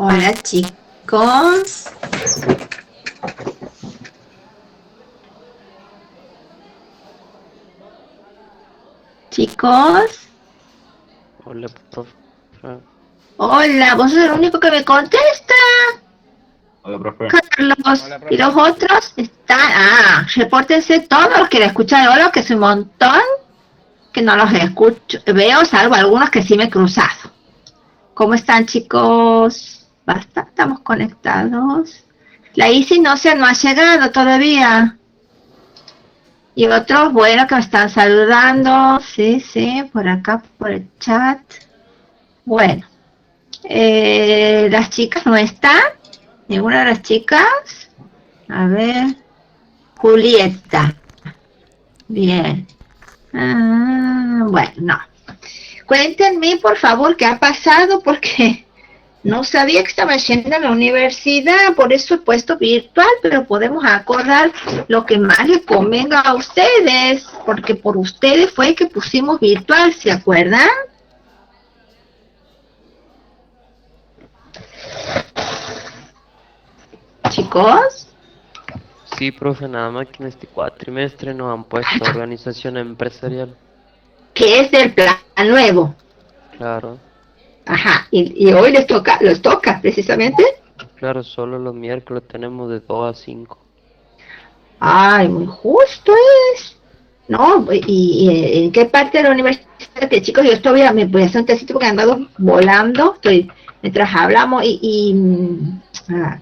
Hola chicos. Chicos. Hola, profe. Hola, vos sos el único que me contesta, Hola, profe. Carlos. Hola, Y los profe. otros están... repórtense todos los que le escuchan hola, que es un montón, que no los escucho, veo, salvo algunos que sí me he cruzado. ¿Cómo están chicos? Basta, estamos conectados. La Isi no ha llegado todavía. Y otros, bueno, que me están saludando. Sí, sí, por acá, por el chat. Bueno, las chicas no están. Ninguna de las chicas. A ver. Julieta. Bien. Bueno, no. Cuéntenme, por favor, qué ha pasado, porque no sabía que estaba yendo a la universidad, por eso he puesto virtual, pero podemos acordar lo que más les convenga a ustedes, porque por ustedes fue que pusimos virtual, ¿se acuerdan? Chicos, Sí, profe, nada más que en este cuatrimestre nos han puesto organización empresarial. ¿qué es el plan nuevo? Claro, Ajá, y hoy les toca precisamente. claro, solo los miércoles tenemos de 2 a 5. Ay, muy justo es. ¿No? ¿Y en qué parte de la universidad? Que chicos, yo todavía me voy a hacer un tecito porque he andado volando, estoy mientras hablamos claro.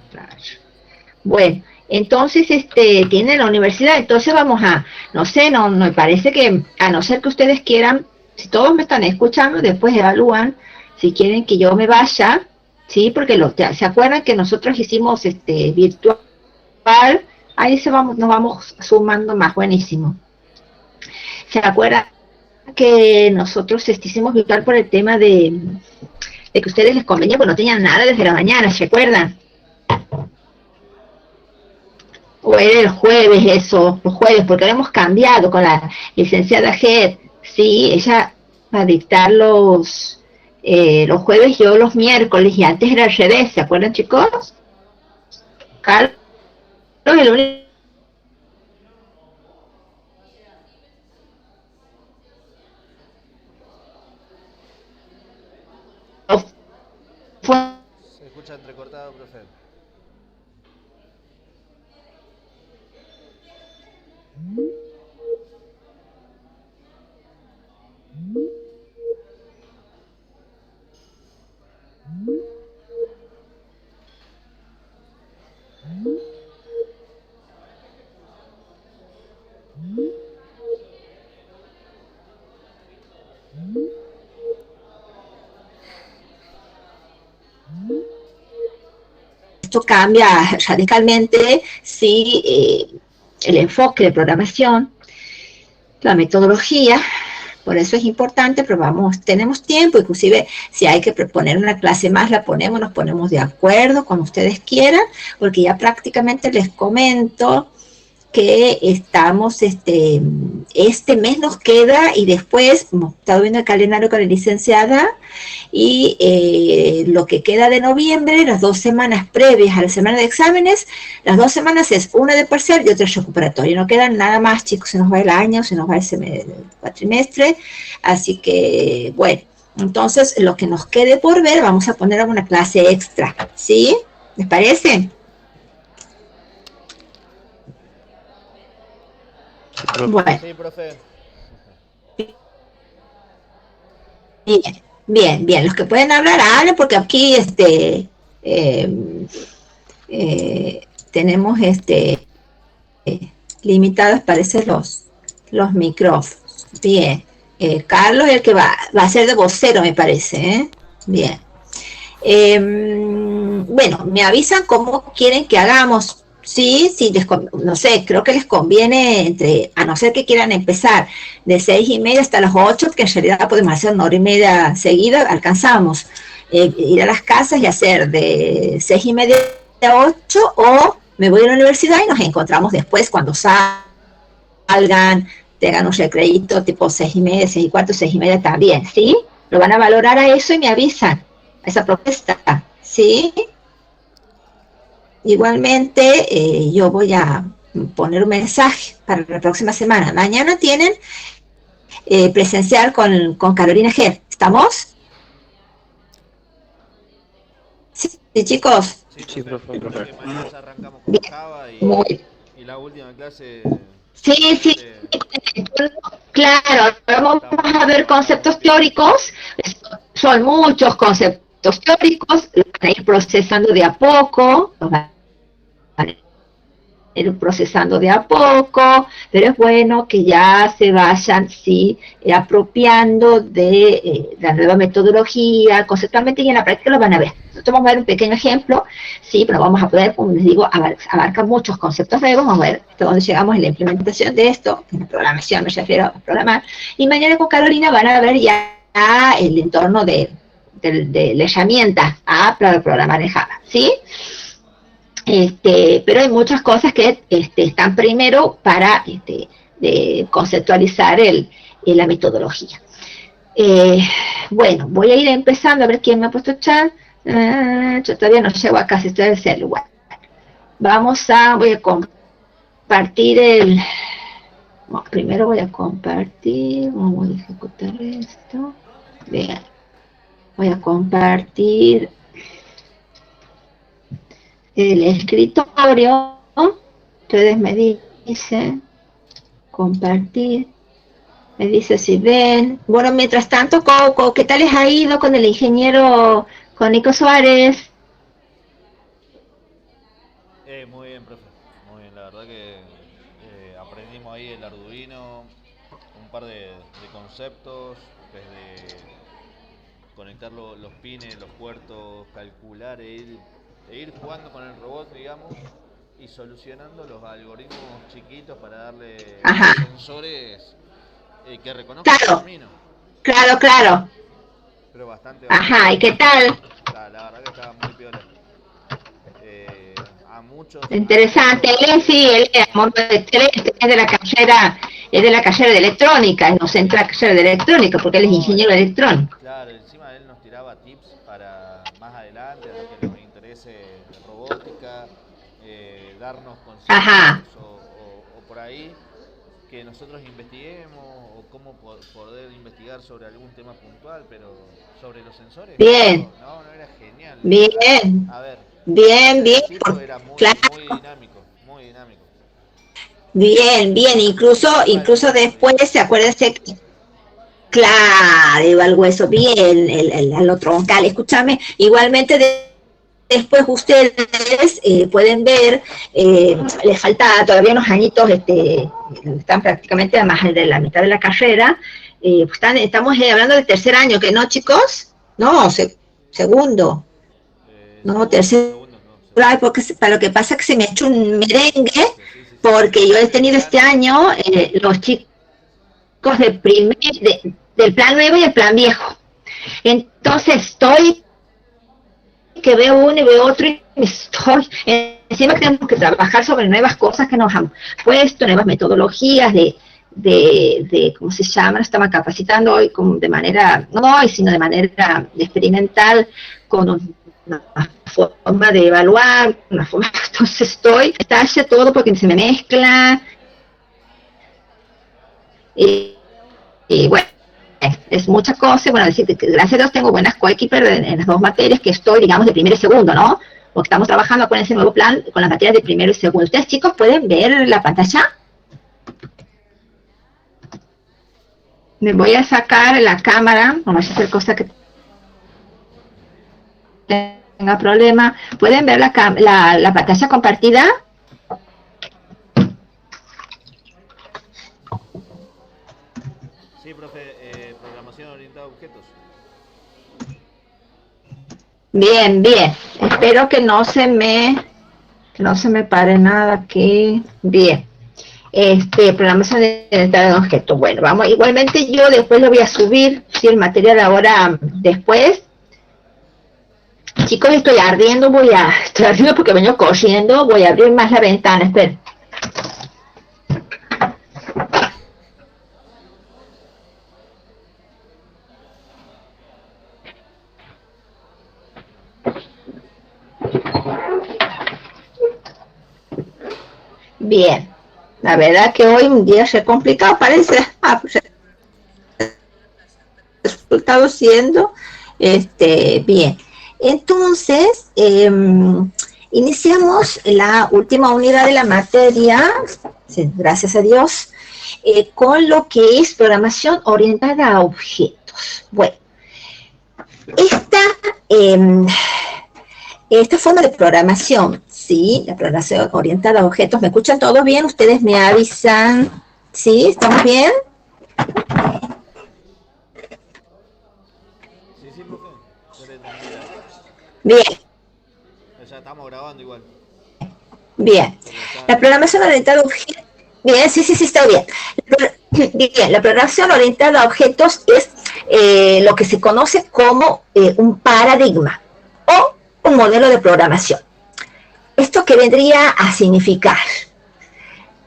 Bueno, entonces tiene la universidad, entonces vamos a, no sé, no me parece que, a no ser que ustedes quieran, si todos me están escuchando, después evalúan si quieren que yo me vaya, sí, porque se acuerdan que nosotros hicimos virtual, ahí nos vamos sumando más, buenísimo. ¿Se acuerdan que nosotros hicimos virtual por el tema de que a ustedes les convenía, porque no tenían nada desde la mañana, ¿se acuerdan? O era el jueves eso, los jueves, porque lo hemos cambiado con la licenciada Head, sí, ella va a dictar los jueves, yo los miércoles, y antes era al revés, ¿se acuerdan chicos? Carlos, el único fue Se escucha entrecortado, profe. esto cambia radicalmente si el enfoque de programación, la metodología, por eso es importante, pero tenemos tiempo, inclusive si hay que poner una clase más, la ponemos, nos ponemos de acuerdo, como ustedes quieran, porque ya prácticamente les comento que estamos, este mes nos queda y después, hemos estado viendo el calendario con la licenciada, y lo que queda de noviembre, las 2 semanas previas a la semana de exámenes, las 2 semanas es una de parcial y otra recuperatoria. No quedan nada más, chicos, se nos va el año, se nos va el cuatrimestre, así que, bueno, entonces lo que nos quede por ver, vamos a poner alguna clase extra, ¿sí? ¿Les parece? Sí, profe. Bueno, Sí, profe. bien, bien, bien. Los que pueden hablar, hablen, porque aquí eh, tenemos limitados, parece, los micrófonos. Bien. Carlos es el que va a ser de vocero, me parece. Bien. Bueno, me avisan cómo quieren que hagamos. Sí, sí, no sé, creo que les conviene a no ser que quieran empezar de 6:30 hasta las 8, que en realidad podemos hacer 1 hora y media seguida, alcanzamos ir a las casas y hacer de 6:30 a 8, o me voy a la universidad y nos encontramos después cuando salgan, tengan un recreito tipo 6:30, 6:15, 6:30 también, ¿sí? Lo van a valorar a eso y me avisan, a esa propuesta, ¿sí? Igualmente, yo voy a poner un mensaje para la próxima semana. Mañana tienen presencial con Carolina G. ¿Estamos? Sí, sí, chicos. Sí, Sí, profe. profe. Creo que mañana ya arrancamos con Bien, Java muy. y la última clase Sí, sí, realmente claro, vamos estamos a ver trabajando con conceptos Python. teóricos, son muchos conceptos teóricos, los van a ir procesando de a poco, los van a ir procesando de a poco, pero es bueno que ya se vayan, sí, apropiando de la nueva metodología, conceptualmente y en la práctica lo van a ver. Nosotros vamos a ver un pequeño ejemplo, sí, pero vamos a poder, como les digo, abarcar muchos conceptos nuevos, vamos a ver hasta dónde llegamos en la implementación de esto, en la programación me refiero a programar, y mañana con Carolina van a ver ya el entorno de la herramienta para programar en Java, ¿sí? Pero hay muchas cosas que están primero para conceptualizar la metodología. Bueno, voy a ir empezando a ver quién me ha puesto chat. Yo todavía no llego a casi, estoy en el celular. Voy a compartir bueno, primero voy a compartir, voy a ejecutar esto. Bien, voy a compartir el escritorio. Ustedes me dicen compartir. Me dice si ven. Bueno, mientras tanto, Coco, ¿qué tal les ha ido con el ingeniero, con Nico Suárez? Muy bien, profe. Muy bien, la verdad que aprendimos ahí el Arduino, un par de conceptos, desde conectar los pines, los puertos, calcular e ir jugando con el robot, digamos, y solucionando los algoritmos chiquitos para darle Ajá, sensores que reconozcan el claro, camino. claro, claro. Pero bastante Ajá, ¿y qué interesante. tal? La verdad que estaba muy piola. A Interesante. muchos Sí, él es, es de la carrera de electrónica, no entra a la carrera de electrónica, porque él es no, ingeniero electrónico. claro, encima él nos tiraba tips para más adelante, a lo que nos interese robótica, darnos Ajá, conceptos o por ahí que nosotros investiguemos o cómo poder investigar sobre algún tema puntual, pero sobre los sensores, bien, no, no era genial. bien, A ver, bien, bien, el tipo era claro, muy dinámico, muy dinámico. bien, bien, Iba al incluso hueso, después, digamos. acuérdense, claro, iba al hueso, bien, a lo troncal, escúchame, igualmente después ustedes pueden ver, les falta todavía unos añitos, están prácticamente más de la mitad de la carrera, estamos hablando del tercer año, ¿que no, chicos? No, segundo, no, tercero, Segundo. porque para lo que pasa es que se me ha hecho un merengue, Sí. porque yo he El tenido plan, este año los chicos del plan nuevo y el plan viejo. Entonces estoy que veo uno y veo otro y me estoy encima que tenemos que trabajar sobre nuevas cosas que nos han puesto, nuevas metodologías ¿cómo se llama? Nos estamos capacitando hoy como de manera, no hoy, sino de manera experimental con una forma de evaluar, una forma, entonces estalla todo porque se me mezcla y bueno, es mucha cosa, bueno, decir que gracias a Dios tengo buenas coequiper en las dos materias que estoy, digamos, de primero y segundo, ¿no? Porque estamos trabajando con ese nuevo plan, con las materias de primero y segundo. ¿Ustedes, chicos, pueden ver la pantalla? Me voy a sacar la cámara, no vaya a hacer cosa que tenga problema. ¿Pueden ver la pantalla compartida? sí, profe, programación orientada a objetos. Bien, bien. Espero que no se me pare nada aquí. Bien. Programación de objetos. Bueno, vamos, igualmente yo después lo voy a subir, si el material ahora después. Chicos, estoy ardiendo porque vengo corriendo, voy a abrir más la ventana, esperen. Bien. La verdad que hoy un día es complicado, parece. Pues el resultado siendo bien. Entonces, iniciamos la última unidad de la materia, sí, gracias a Dios, con lo que es programación orientada a objetos. Bueno, esta forma de programación, ¿sí? La programación orientada a objetos. ¿Me escuchan todos bien? Ustedes me avisan. ¿Sí? ¿Estamos bien? Sí, profe. Ya le entendí. Bien, Ya estamos grabando igual. bien. La programación orientada a objetos. Bien, sí, está bien. Bien, la programación orientada a objetos es lo que se conoce como un paradigma o un modelo de programación. ¿Esto qué vendría a significar?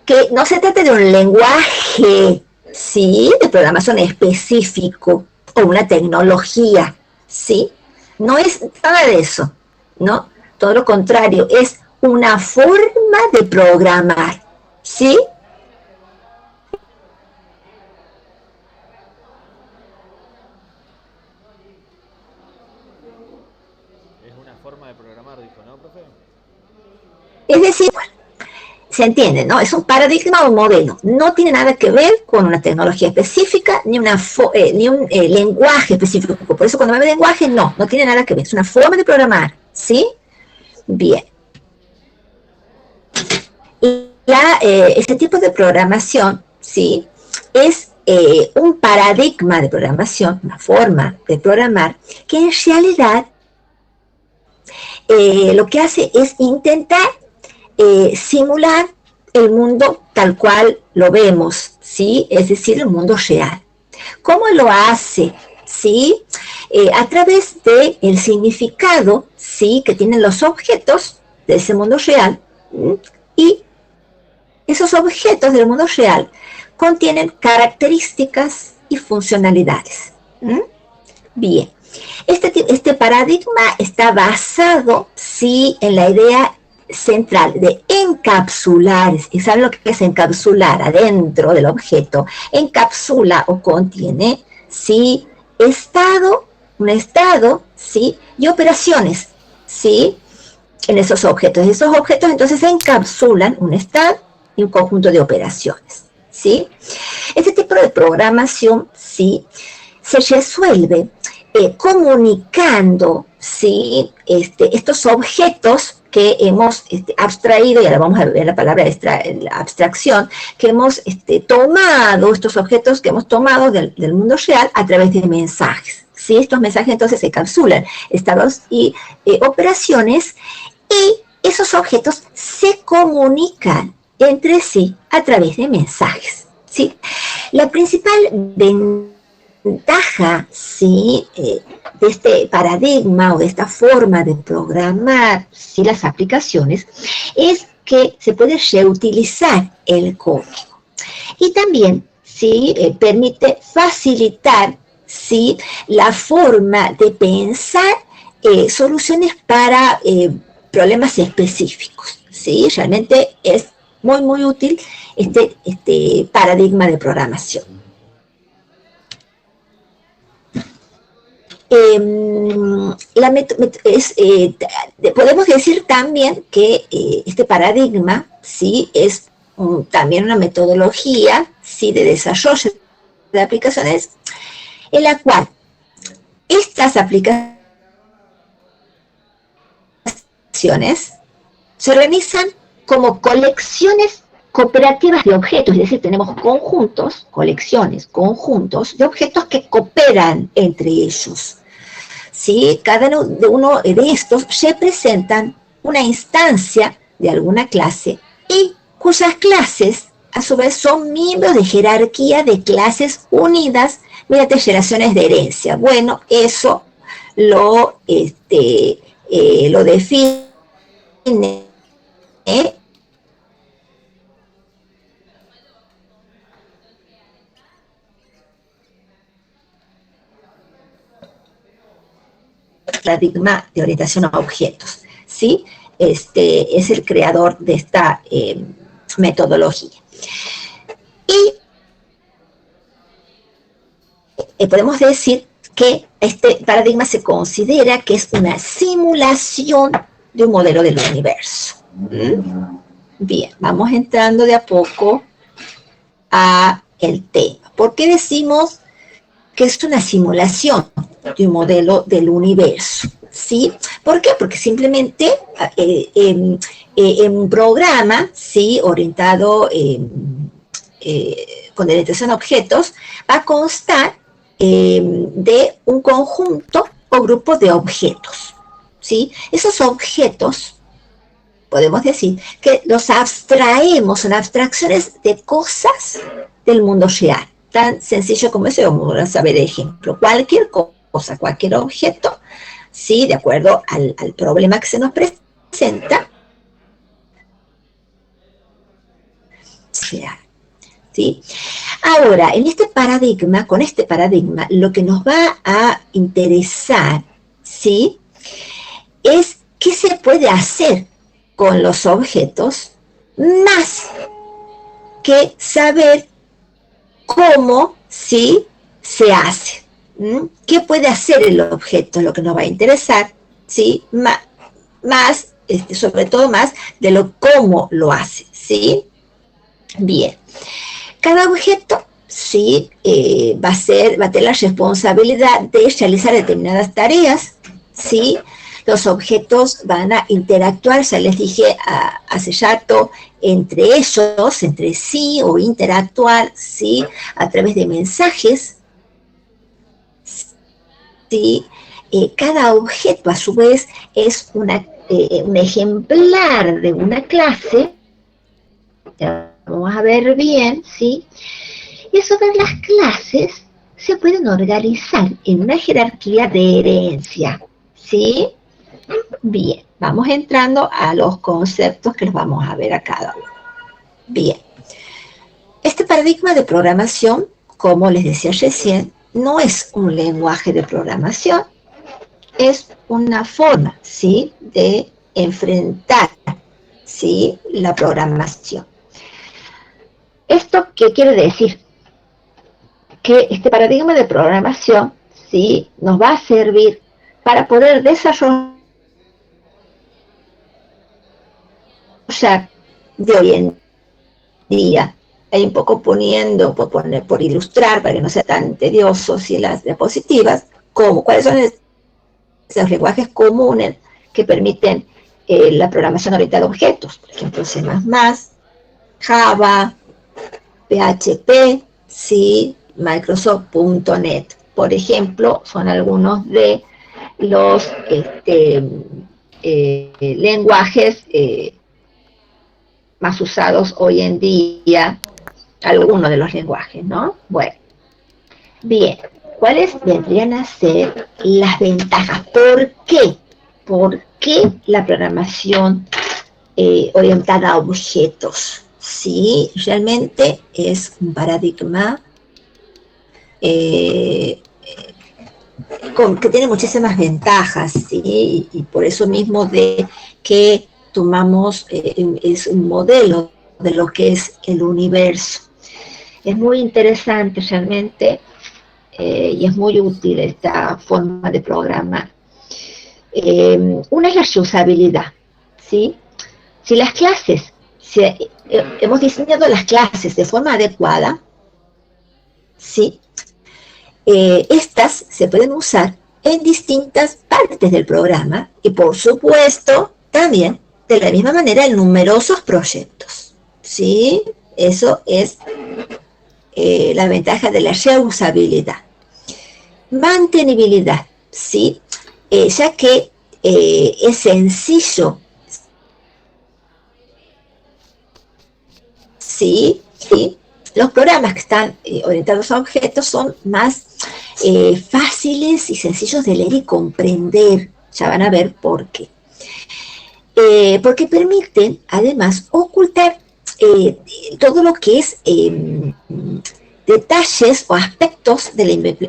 Que no se trata de un lenguaje, ¿sí?, de programación específico o una tecnología, ¿sí? No es nada de eso, ¿no? Todo lo contrario, es una forma de programar, ¿sí? Es una forma de programar, dijo, ¿no, profe? Es decir, se entiende, ¿no? Es un paradigma o un modelo. No tiene nada que ver con una tecnología específica ni un lenguaje específico. Por eso cuando me hablo de lenguaje, no tiene nada que ver. Es una forma de programar, ¿sí? Bien. Este tipo de programación, ¿sí?, es un paradigma de programación, una forma de programar, que en realidad lo que hace es intentar simular el mundo tal cual lo vemos, ¿sí? Es decir, el mundo real. ¿Cómo lo hace? ¿Sí? A través del significado, ¿sí?, que tienen los objetos de ese mundo real, ¿sí?, y esos objetos del mundo real contienen características y funcionalidades. Bien, este paradigma está basado, sí, en la idea central de encapsular. ¿Y saben lo que es encapsular? Adentro del objeto encapsula o contiene, sí, un estado, sí, y operaciones, sí, en esos objetos. Esos objetos entonces encapsulan un estado y un conjunto de operaciones, ¿sí? Este tipo de programación, sí, se resuelve comunicando, ¿sí?, estos objetos que hemos abstraído, y ahora vamos a ver la palabra la abstracción, que hemos tomado, estos objetos que hemos tomado del mundo real a través de mensajes. ¿Sí? Estos mensajes entonces se encapsulan estados y operaciones, y esos objetos se comunican entre sí a través de mensajes, ¿sí? La principal ventaja, ¿sí?, de este paradigma o de esta forma de programar, ¿sí?, las aplicaciones, es que se puede reutilizar el código. Y también, ¿sí?, permite facilitar, ¿sí?, la forma de pensar soluciones para problemas específicos, ¿sí? Realmente es muy, muy útil este paradigma de programación. Podemos decir también que este paradigma, ¿sí?, es también una metodología, ¿sí?, de desarrollo de aplicaciones, en la cual estas aplicaciones se organizan como colecciones cooperativas de objetos, es decir, tenemos conjuntos, colecciones, conjuntos de objetos que cooperan entre ellos. ¿Sí? Cada uno de estos representan una instancia de alguna clase y cuyas clases a su vez son miembros de jerarquía de clases unidas mediante relaciones de herencia. Bueno, eso lo define paradigma de orientación a objetos, ¿sí? Es el creador de esta metodología. Y podemos decir que este paradigma se considera que es una simulación de un modelo del universo. Bien, vamos entrando de a poco a el tema. ¿Por qué decimos que es una simulación de un modelo del universo? ¿Sí? ¿Por qué? Porque simplemente en un programa, ¿sí?, orientado con orientación a objetos, va a constar de un conjunto o grupo de objetos, ¿sí? Esos objetos, podemos decir que los abstraemos, son abstracciones de cosas del mundo real. Tan sencillo como eso, vamos a saber el ejemplo. Cualquier cosa, cualquier objeto, ¿sí?, de acuerdo al problema que se nos presenta, ¿sí? Ahora, en este paradigma, con este paradigma, lo que nos va a interesar, ¿sí?, es qué se puede hacer con los objetos, más que saber cómo, ¿sí?, se hace. ¿Qué puede hacer el objeto? Lo que nos va a interesar, ¿sí?, más sobre todo más de lo cómo lo hace, ¿sí? Bien. Cada objeto, sí, va a tener la responsabilidad de realizar determinadas tareas, sí. Los objetos van a interactuar, ya les dije hace rato, entre ellos, entre sí, o interactuar, sí, a través de mensajes, sí. Cada objeto, a su vez, es un ejemplar de una clase. Vamos a ver bien, ¿sí? Y eso de las clases se pueden organizar en una jerarquía de herencia, ¿sí? Bien, vamos entrando a los conceptos que los vamos a ver a cada uno. Bien, este paradigma de programación, como les decía recién, no es un lenguaje de programación, es una forma, ¿sí?, de enfrentar, ¿sí?, la programación. ¿Esto qué quiere decir? Que este paradigma de programación, ¿sí?, nos va a servir para poder desarrollar de hoy en día. Hay un poco por ilustrar, para que no sea tan tedioso, si las diapositivas, cuáles son esos lenguajes comunes que permiten la programación orientada a objetos. Por ejemplo, C++, Java, PHP, sí, Microsoft.NET, por ejemplo, son algunos de los lenguajes más usados hoy en día, algunos de los lenguajes, ¿no? Bueno, bien, ¿cuáles vendrían a ser las ventajas? ¿Por qué? ¿Por qué la programación orientada a objetos? Sí, realmente es un paradigma que tiene muchísimas ventajas, ¿sí? Y por eso mismo de que tomamos, es un modelo de lo que es el universo. Es muy interesante realmente y es muy útil esta forma de programar. Una es la reusabilidad, ¿sí? Si las clases, hemos diseñado las clases de forma adecuada, ¿sí?, estas se pueden usar en distintas partes del programa y, por supuesto, también de la misma manera en numerosos proyectos, ¿sí? Eso es la ventaja de la reusabilidad. Mantenibilidad, ¿sí? Ya que es sencillo, ¿sí? ¿Sí? Los programas que están orientados a objetos son más fáciles y sencillos de leer y comprender. Ya van a ver por qué. Porque permiten, además, ocultar todo lo que es detalles o aspectos de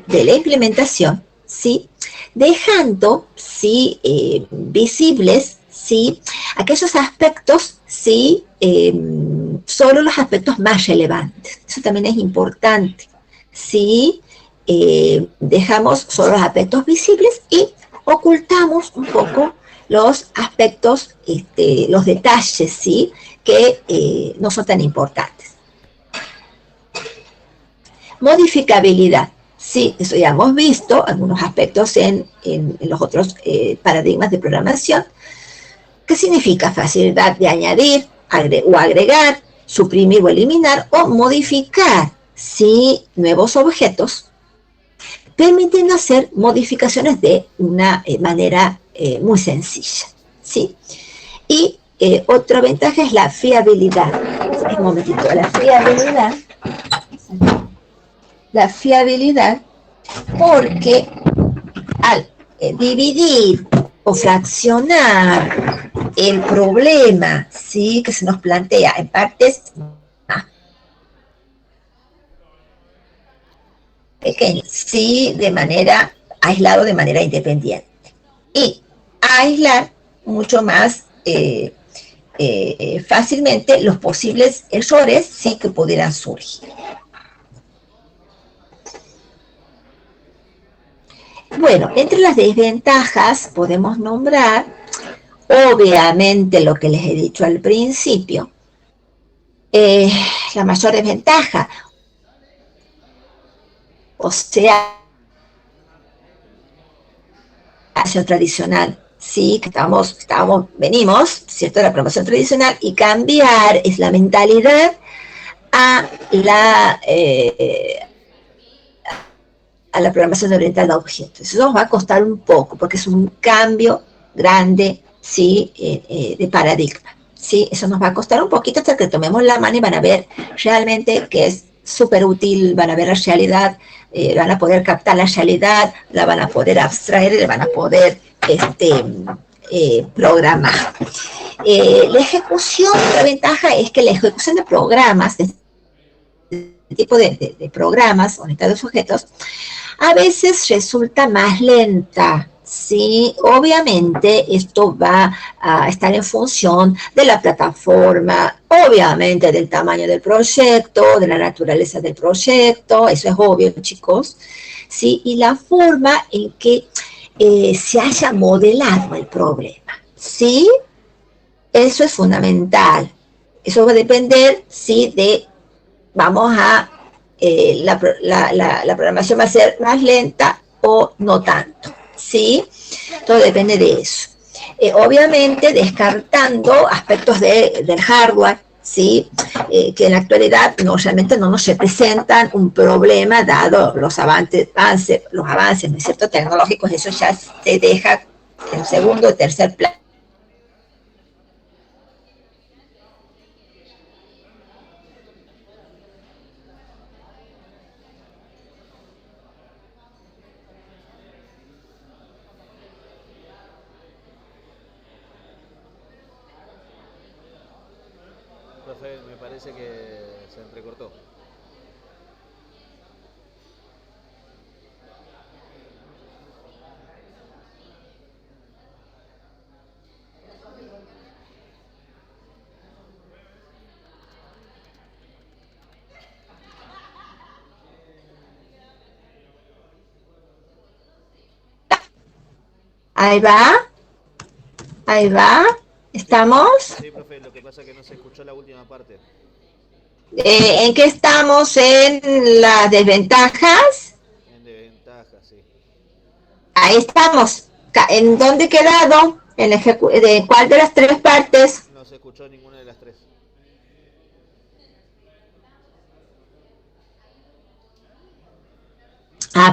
la implementación, ¿sí?, dejando, ¿sí?, visibles, ¿sí?, aquellos aspectos, ¿sí? Solo los aspectos más relevantes. Eso también es importante, ¿sí? Dejamos solo los aspectos visibles y ocultamos un poco los aspectos, los detalles, ¿sí? Que no son tan importantes. Modificabilidad. Sí, eso ya hemos visto, algunos aspectos en los otros paradigmas de programación. ¿Qué significa? Facilidad de añadir o agregar, suprimir o eliminar, o modificar, ¿sí? Nuevos objetos, permitiendo hacer modificaciones de una manera muy sencilla, ¿sí? Y otra ventaja es la fiabilidad. Un momentito, la fiabilidad, porque al dividir o fraccionar el problema, ¿sí? Que se nos plantea en partes pequeñas, ¿sí? De manera aislado, de manera independiente, y aislar mucho más fácilmente los posibles errores, sí, que pudieran surgir. Bueno, entre las desventajas podemos nombrar, obviamente, lo que les he dicho al principio. La mayor desventaja, o sea, la programación tradicional, sí, que venimos, ¿cierto?, de la programación tradicional, y cambiar es la mentalidad a la programación orientada a objetos. Eso nos va a costar un poco, porque es un cambio grande, ¿sí? De paradigma, ¿sí? Eso nos va a costar un poquito hasta que tomemos la mano y van a ver realmente que es súper útil, van a ver la realidad, van a poder captar la realidad, la van a poder abstraer y la van a poder programar. La ejecución, la ventaja es que la ejecución de programas, de este tipo de programas orientados a objetos, a veces resulta más lenta, ¿sí? Obviamente esto va a estar en función de la plataforma, obviamente del tamaño del proyecto, de la naturaleza del proyecto, eso es obvio, chicos, ¿sí? Y la forma en que se haya modelado el problema, ¿sí? Eso es fundamental. Eso va a depender, ¿sí? De, vamos a, la programación va a ser más lenta o no tanto, ¿sí? Todo depende de eso. Obviamente descartando aspectos del hardware, ¿sí? Que en la actualidad realmente no nos representan un problema dado los avances, ¿no es cierto?, tecnológicos. Eso ya se deja en segundo o tercer plano. Profe, me parece que se entrecortó. Ahí va, ¿estamos? Sí, profe, lo que pasa es que no se escuchó la última parte. ¿En qué estamos? ¿En las desventajas? En desventaja, sí. Ahí estamos. ¿En dónde he quedado? ¿De cuál de las tres partes? No se escuchó ninguna de las tres.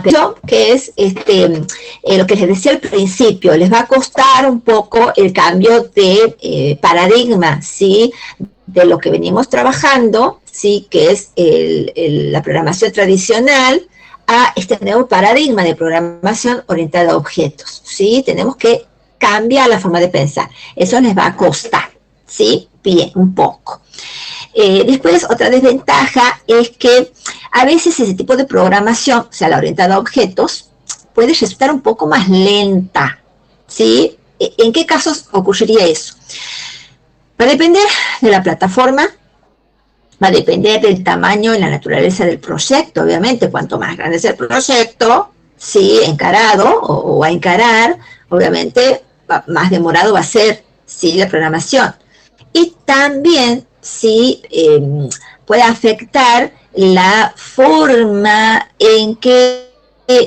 Pero que es lo que les decía al principio, les va a costar un poco el cambio de paradigma, ¿sí? De lo que venimos trabajando, ¿sí? Que es la programación tradicional, a este nuevo paradigma de programación orientada a objetos, ¿sí? Tenemos que cambiar la forma de pensar. Eso les va a costar, ¿sí? Bien, un poco. Después, otra desventaja es que a veces ese tipo de programación, o sea, la orientada a objetos, puede resultar un poco más lenta, ¿sí? ¿En qué casos ocurriría eso? Va a depender de la plataforma, va a depender del tamaño y la naturaleza del proyecto, obviamente. Cuanto más grande es el proyecto, sí, encarado o a encarar, obviamente más demorado va a ser, sí, la programación. Y también, sí, puede afectar la forma en que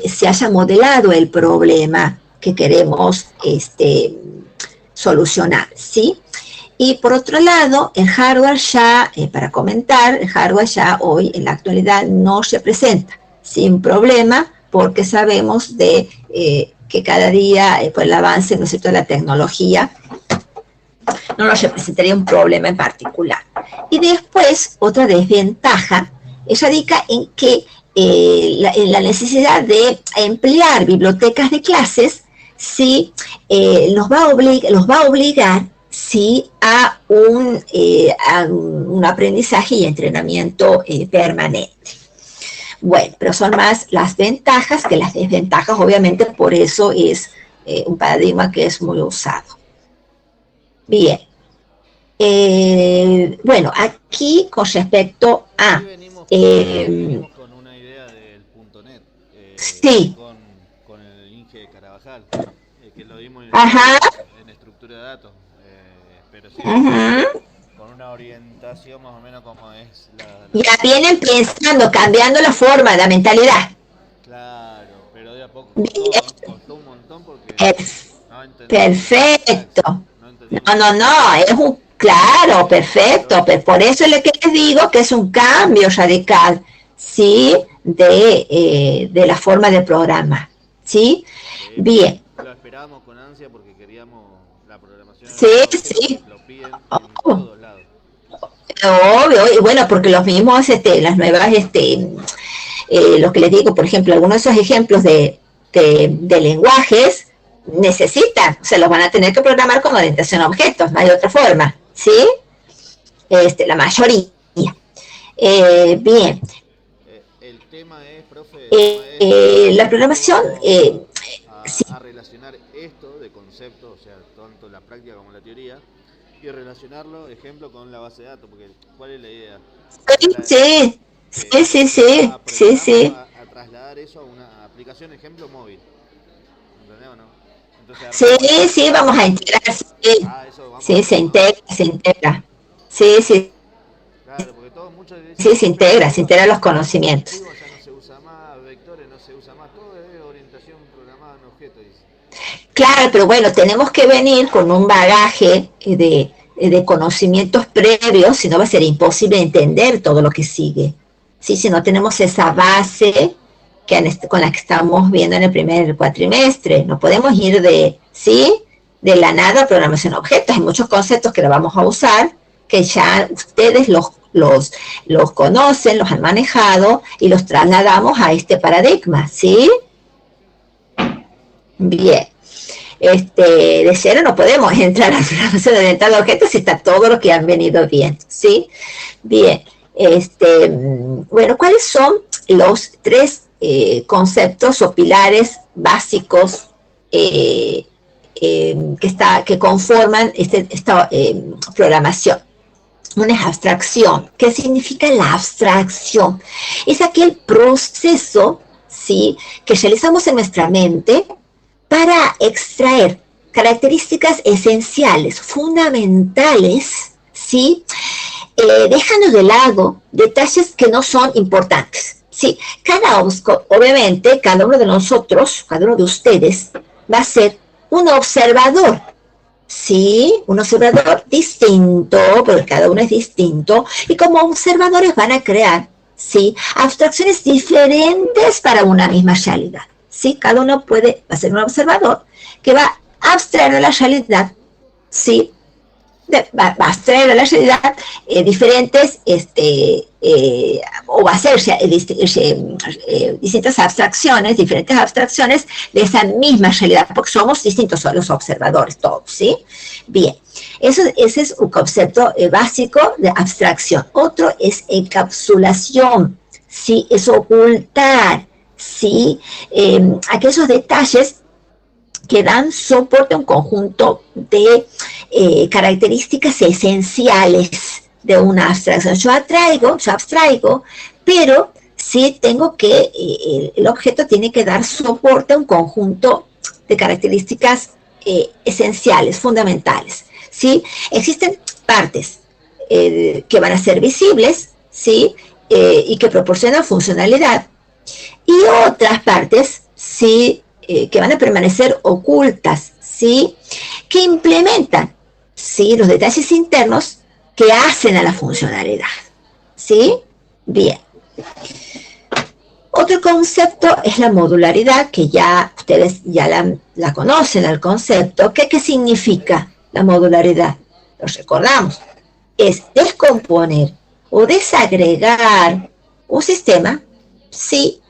se haya modelado el problema que queremos solucionar, ¿sí? Y por otro lado, el hardware ya, para comentar, el hardware ya hoy en la actualidad no se presenta sin problema, porque sabemos de que cada día, por el avance, ¿no es cierto?, de la tecnología, no nos representaría un problema en particular. Y después, otra desventaja, radica en que en la necesidad de emplear bibliotecas de clases, sí, los va a obligar, sí, a un aprendizaje y entrenamiento permanente. Bueno, pero son más las ventajas que las desventajas, obviamente, por eso es un paradigma que es muy usado. Bien. Bueno, aquí con respecto a... venimos con una idea del .NET, sí. con el Inge Carabajal, que lo dimos en estructura de datos, pero sí, con una orientación más o menos como es ya vienen pensando, cambiando la forma, la mentalidad. Claro, pero de a poco costó un montón porque perfecto. No, es un... Claro, perfecto, pero por eso es lo que les digo que es un cambio radical, ¿sí? De la forma de programa, ¿sí? Bien. Lo esperábamos con ansia porque queríamos la programación. Sí. Lo piden en todos lados. Obvio, y bueno, porque los mismos, las nuevas, lo que les digo, por ejemplo, algunos de esos ejemplos de lenguajes necesitan, o sea, los van a tener que programar con orientación a objetos, no hay otra forma, ¿sí? La mayoría. Bien. El tema es, profe, la programación... a relacionar esto de conceptos, o sea, tanto la práctica como la teoría, y relacionarlo, ejemplo, con la base de datos, porque ¿cuál es la idea? Sí. A trasladar eso a una aplicación, ejemplo, móvil. ¿Entendés o no? Entonces, sí, vamos a integrar, sí, se integra. Sí. Claro, porque todos muchos dicen, se integra los conocimientos. Ya no se usa más, vectores no se usa más, todo es orientación programada en objetos, dice. Claro, pero bueno, tenemos que venir con un bagaje de conocimientos previos, si no va a ser imposible entender todo lo que sigue. ¿Sí? Si no tenemos esa base con la que estamos viendo en el primer cuatrimestre, no podemos ir de la nada a programación a objetos. Hay muchos conceptos que lo vamos a usar, que ya ustedes los conocen, los han manejado y los trasladamos a este paradigma, ¿sí? Bien. De cero no podemos entrar a la programación orientada a objetos si está todo lo que han venido viendo, ¿sí? Bien. Bueno, ¿cuáles son los tres conceptos o pilares básicos que conforman esta programación? Una es abstracción. ¿Qué significa la abstracción? Es aquel proceso, ¿sí?, que realizamos en nuestra mente para extraer características esenciales, fundamentales, ¿sí?, dejando de lado detalles que no son importantes. Sí, obviamente, cada uno de nosotros, cada uno de ustedes, va a ser un observador. Sí, un observador distinto, porque cada uno es distinto, y como observadores van a crear, sí, abstracciones diferentes para una misma realidad. Sí, cada uno va a ser un observador que va a abstraer la realidad, sí, va a abstraer a la realidad diferentes, o va a hacer distintas abstracciones, diferentes abstracciones de esa misma realidad, porque somos distintos los observadores todos, ¿sí? Bien, ese es un concepto básico de abstracción. Otro es encapsulación, ¿sí? Es ocultar, ¿sí? Aquellos detalles que dan soporte a un conjunto de características esenciales de una abstracción. Yo abstraigo, pero sí tengo que, el objeto tiene que dar soporte a un conjunto de características esenciales, fundamentales, ¿sí? Existen partes que van a ser visibles, ¿sí? Y que proporcionan funcionalidad, y otras partes, ¿sí? Que van a permanecer ocultas, ¿sí? Que implementan, ¿sí? Los detalles internos que hacen a la funcionalidad, ¿sí? Bien. Otro concepto es la modularidad, que ya ustedes ya la conocen, el concepto. ¿Qué significa la modularidad? Los recordamos. Es descomponer o desagregar un sistema, ¿sí?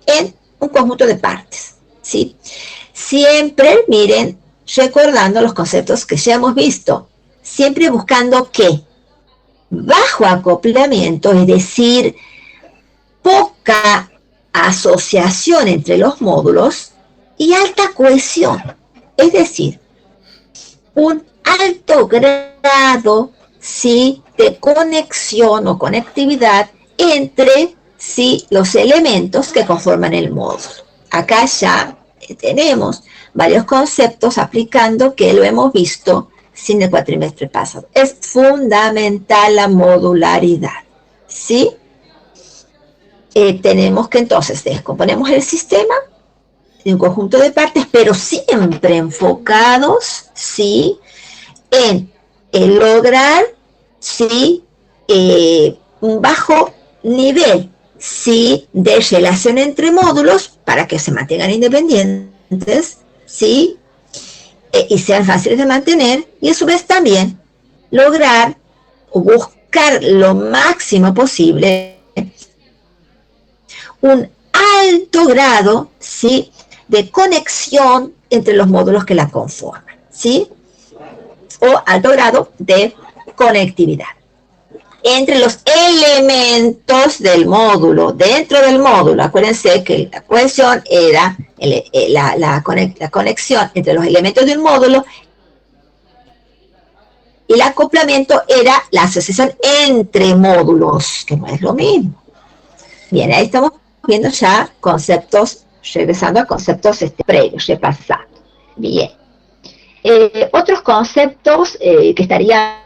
En un conjunto de partes, ¿sí? Siempre, miren, recordando los conceptos que ya hemos visto, siempre buscando que bajo acoplamiento, es decir, poca asociación entre los módulos, y alta cohesión, es decir, un alto grado, ¿sí? De conexión o conectividad entre, ¿sí? Los elementos que conforman el módulo. Acá ya tenemos varios conceptos aplicando que lo hemos visto sin el cuatrimestre pasado. Es fundamental la modularidad, ¿sí? Tenemos que entonces descomponemos el sistema en un conjunto de partes, pero siempre enfocados, ¿sí? En el lograr, ¿sí? Un bajo nivel, ¿sí? De relación entre módulos para que se mantengan independientes, ¿sí? Y sean fáciles de mantener, y a su vez también lograr o buscar lo máximo posible un alto grado, ¿sí? De conexión entre los módulos que la conforman, ¿sí? O alto grado de conectividad entre los elementos del módulo. Dentro del módulo, acuérdense que la cohesión era la conexión entre los elementos del módulo, y el acoplamiento era la asociación entre módulos, que no es lo mismo. Bien, ahí estamos viendo ya conceptos, regresando a conceptos previos, repasando. Bien. Otros conceptos que estarían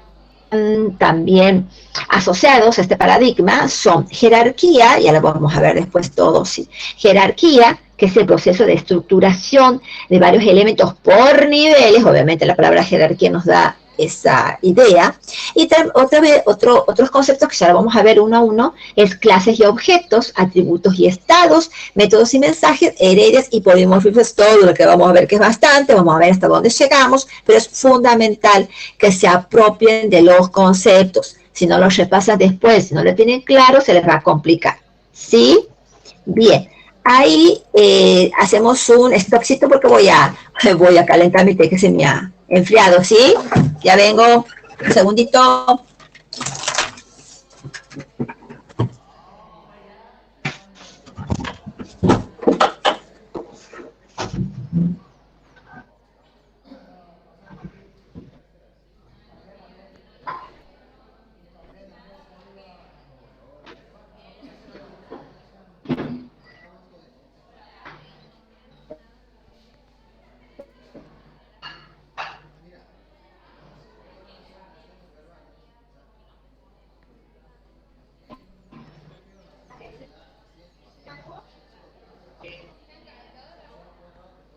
también asociados a este paradigma son jerarquía, ya lo vamos a ver después todos, ¿sí? Jerarquía, que es el proceso de estructuración de varios elementos por niveles. Obviamente la palabra jerarquía nos da esa idea. Y otra vez, otros conceptos que ya lo vamos a ver uno a uno, es clases y objetos, atributos y estados, métodos y mensajes, heredes y polimorfismos, todo lo que vamos a ver, que es bastante. Vamos a ver hasta dónde llegamos, pero es fundamental que se apropien de los conceptos. Si no los repasan después, si no lo tienen claro, se les va a complicar, ¿sí? Bien. Ahí hacemos un stopcito porque voy a calentar mi té que se me ha enfriado, ¿sí? Ya vengo, un segundito.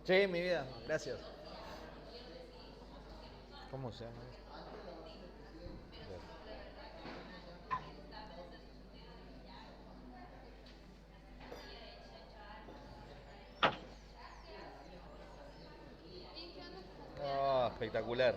Sí, mi vida, gracias. ¿Cómo se llama? Oh, espectacular.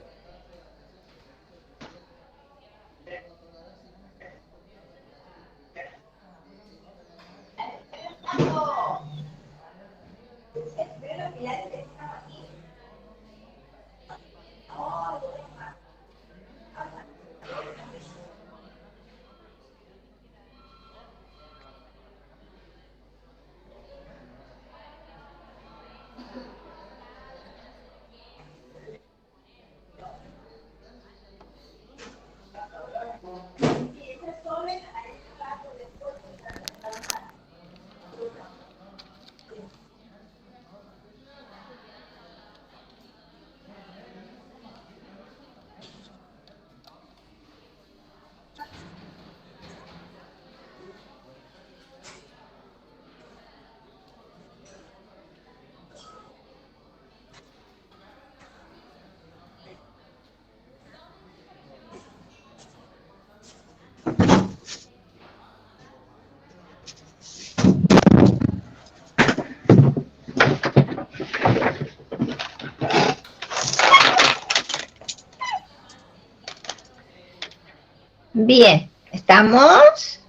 Bien, ¿estamos?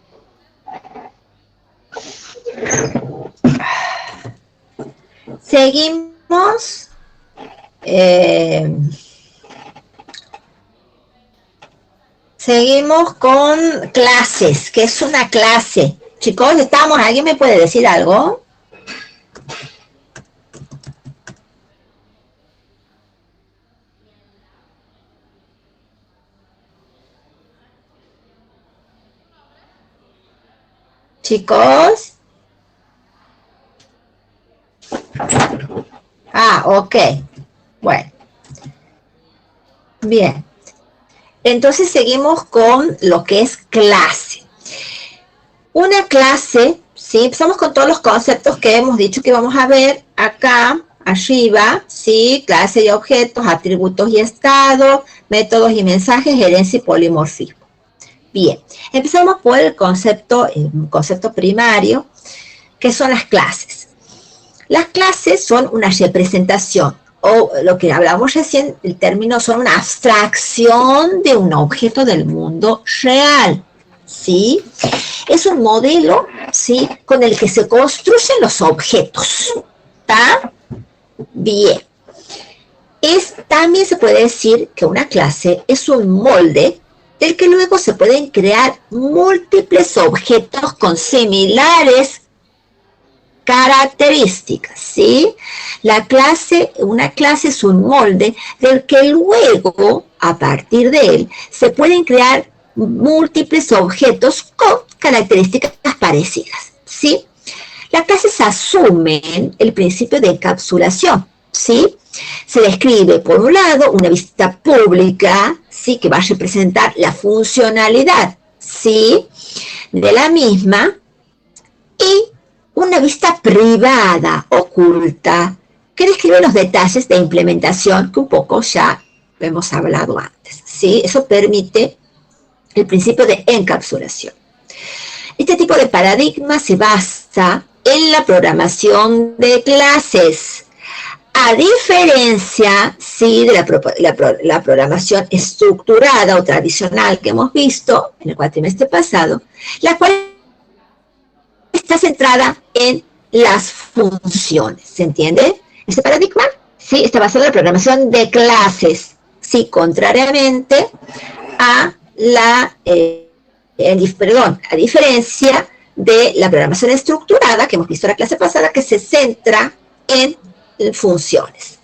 Seguimos. Seguimos con clases. ¿Qué es una clase? Chicos, ¿estamos? ¿Alguien me puede decir algo? Chicos. Ok. Bueno. Bien. Entonces seguimos con lo que es clase. Una clase, ¿sí? Empezamos con todos los conceptos que hemos dicho que vamos a ver acá, arriba, ¿sí? Clase y objetos, atributos y estado, métodos y mensajes, herencia y polimorfismo. Bien, empezamos por el concepto primario, que son las clases. Las clases son una representación, o lo que hablamos recién, el término son una abstracción de un objeto del mundo real, ¿sí? Es un modelo, ¿sí?, con el que se construyen los objetos, ¿está? Bien. También se puede decir que una clase es un molde del que luego se pueden crear múltiples objetos con similares características, ¿sí? Una clase es un molde del que luego, a partir de él, se pueden crear múltiples objetos con características parecidas, ¿sí? Las clases asumen el principio de encapsulación, ¿sí? Se describe, por un lado, una vista pública, ¿sí?, que va a representar la funcionalidad, ¿sí?, de la misma, y una vista privada, oculta, que describe los detalles de implementación que un poco ya hemos hablado antes, ¿sí? Eso permite el principio de encapsulación. Este tipo de paradigma se basa en la programación de clases, a diferencia, sí, de la programación estructurada o tradicional que hemos visto en el cuatrimestre pasado, la cual está centrada en las funciones, ¿se entiende? Este paradigma, sí, está basado en la programación de clases, sí, contrariamente a a diferencia de la programación estructurada que hemos visto en la clase pasada, que se centra en funciones.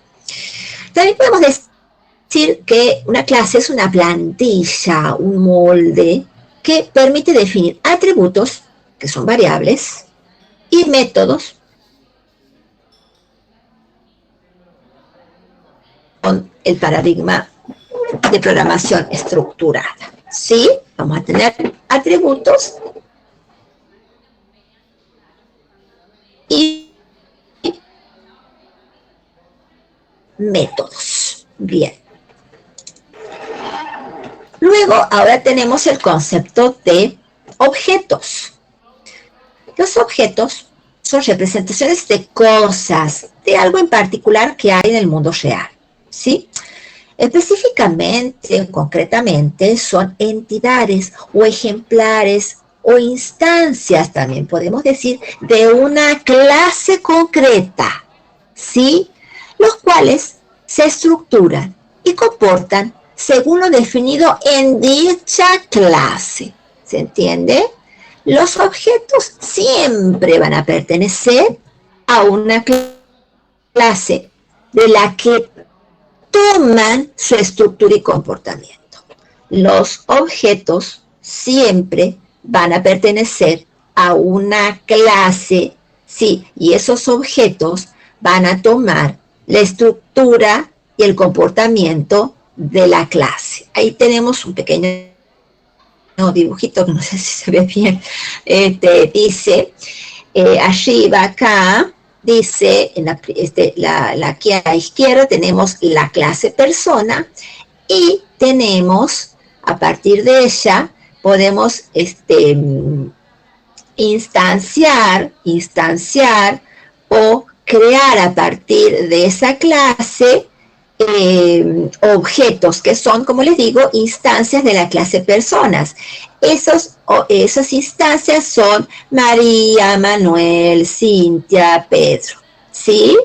También podemos decir que una clase es una plantilla, un molde, que permite definir atributos, que son variables, y métodos, con el paradigma de programación estructurada. ¿Sí? Vamos a tener atributos y métodos. Bien. Luego, ahora tenemos el concepto de objetos. Los objetos son representaciones de cosas, de algo en particular que hay en el mundo real, ¿sí? Específicamente, concretamente, son entidades o ejemplares o instancias, también podemos decir, de una clase concreta, ¿sí?, los cuales se estructuran y comportan según lo definido en dicha clase. ¿Se entiende? Los objetos siempre van a pertenecer a una clase de la que toman su estructura y comportamiento. Los objetos siempre van a pertenecer a una clase, sí, y esos objetos van a tomar la estructura y el comportamiento de la clase. Ahí tenemos un pequeño dibujito que no sé si se ve bien. Dice, arriba acá, dice, aquí a la izquierda tenemos la clase persona y tenemos, a partir de ella, podemos instanciar o crear a partir de esa clase objetos que son, como les digo, instancias de la clase personas. Esas instancias son María, Manuel, Cintia, Pedro. ¿Sí?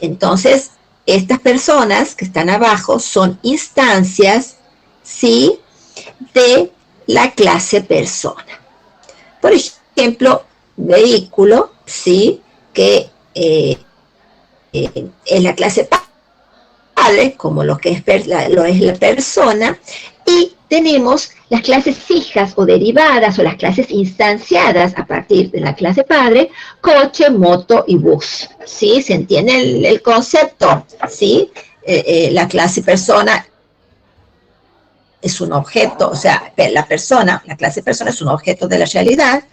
Entonces, estas personas que están abajo son instancias, ¿sí?, de la clase persona. Por ejemplo, vehículo, ¿sí?, que es la clase padre, como lo es la persona, y tenemos las clases fijas o derivadas o las clases instanciadas a partir de la clase padre, coche, moto y bus. ¿Sí? ¿Se entiende el concepto? ¿Sí? La clase persona es un objeto, o sea, la clase persona es un objeto de la realidad,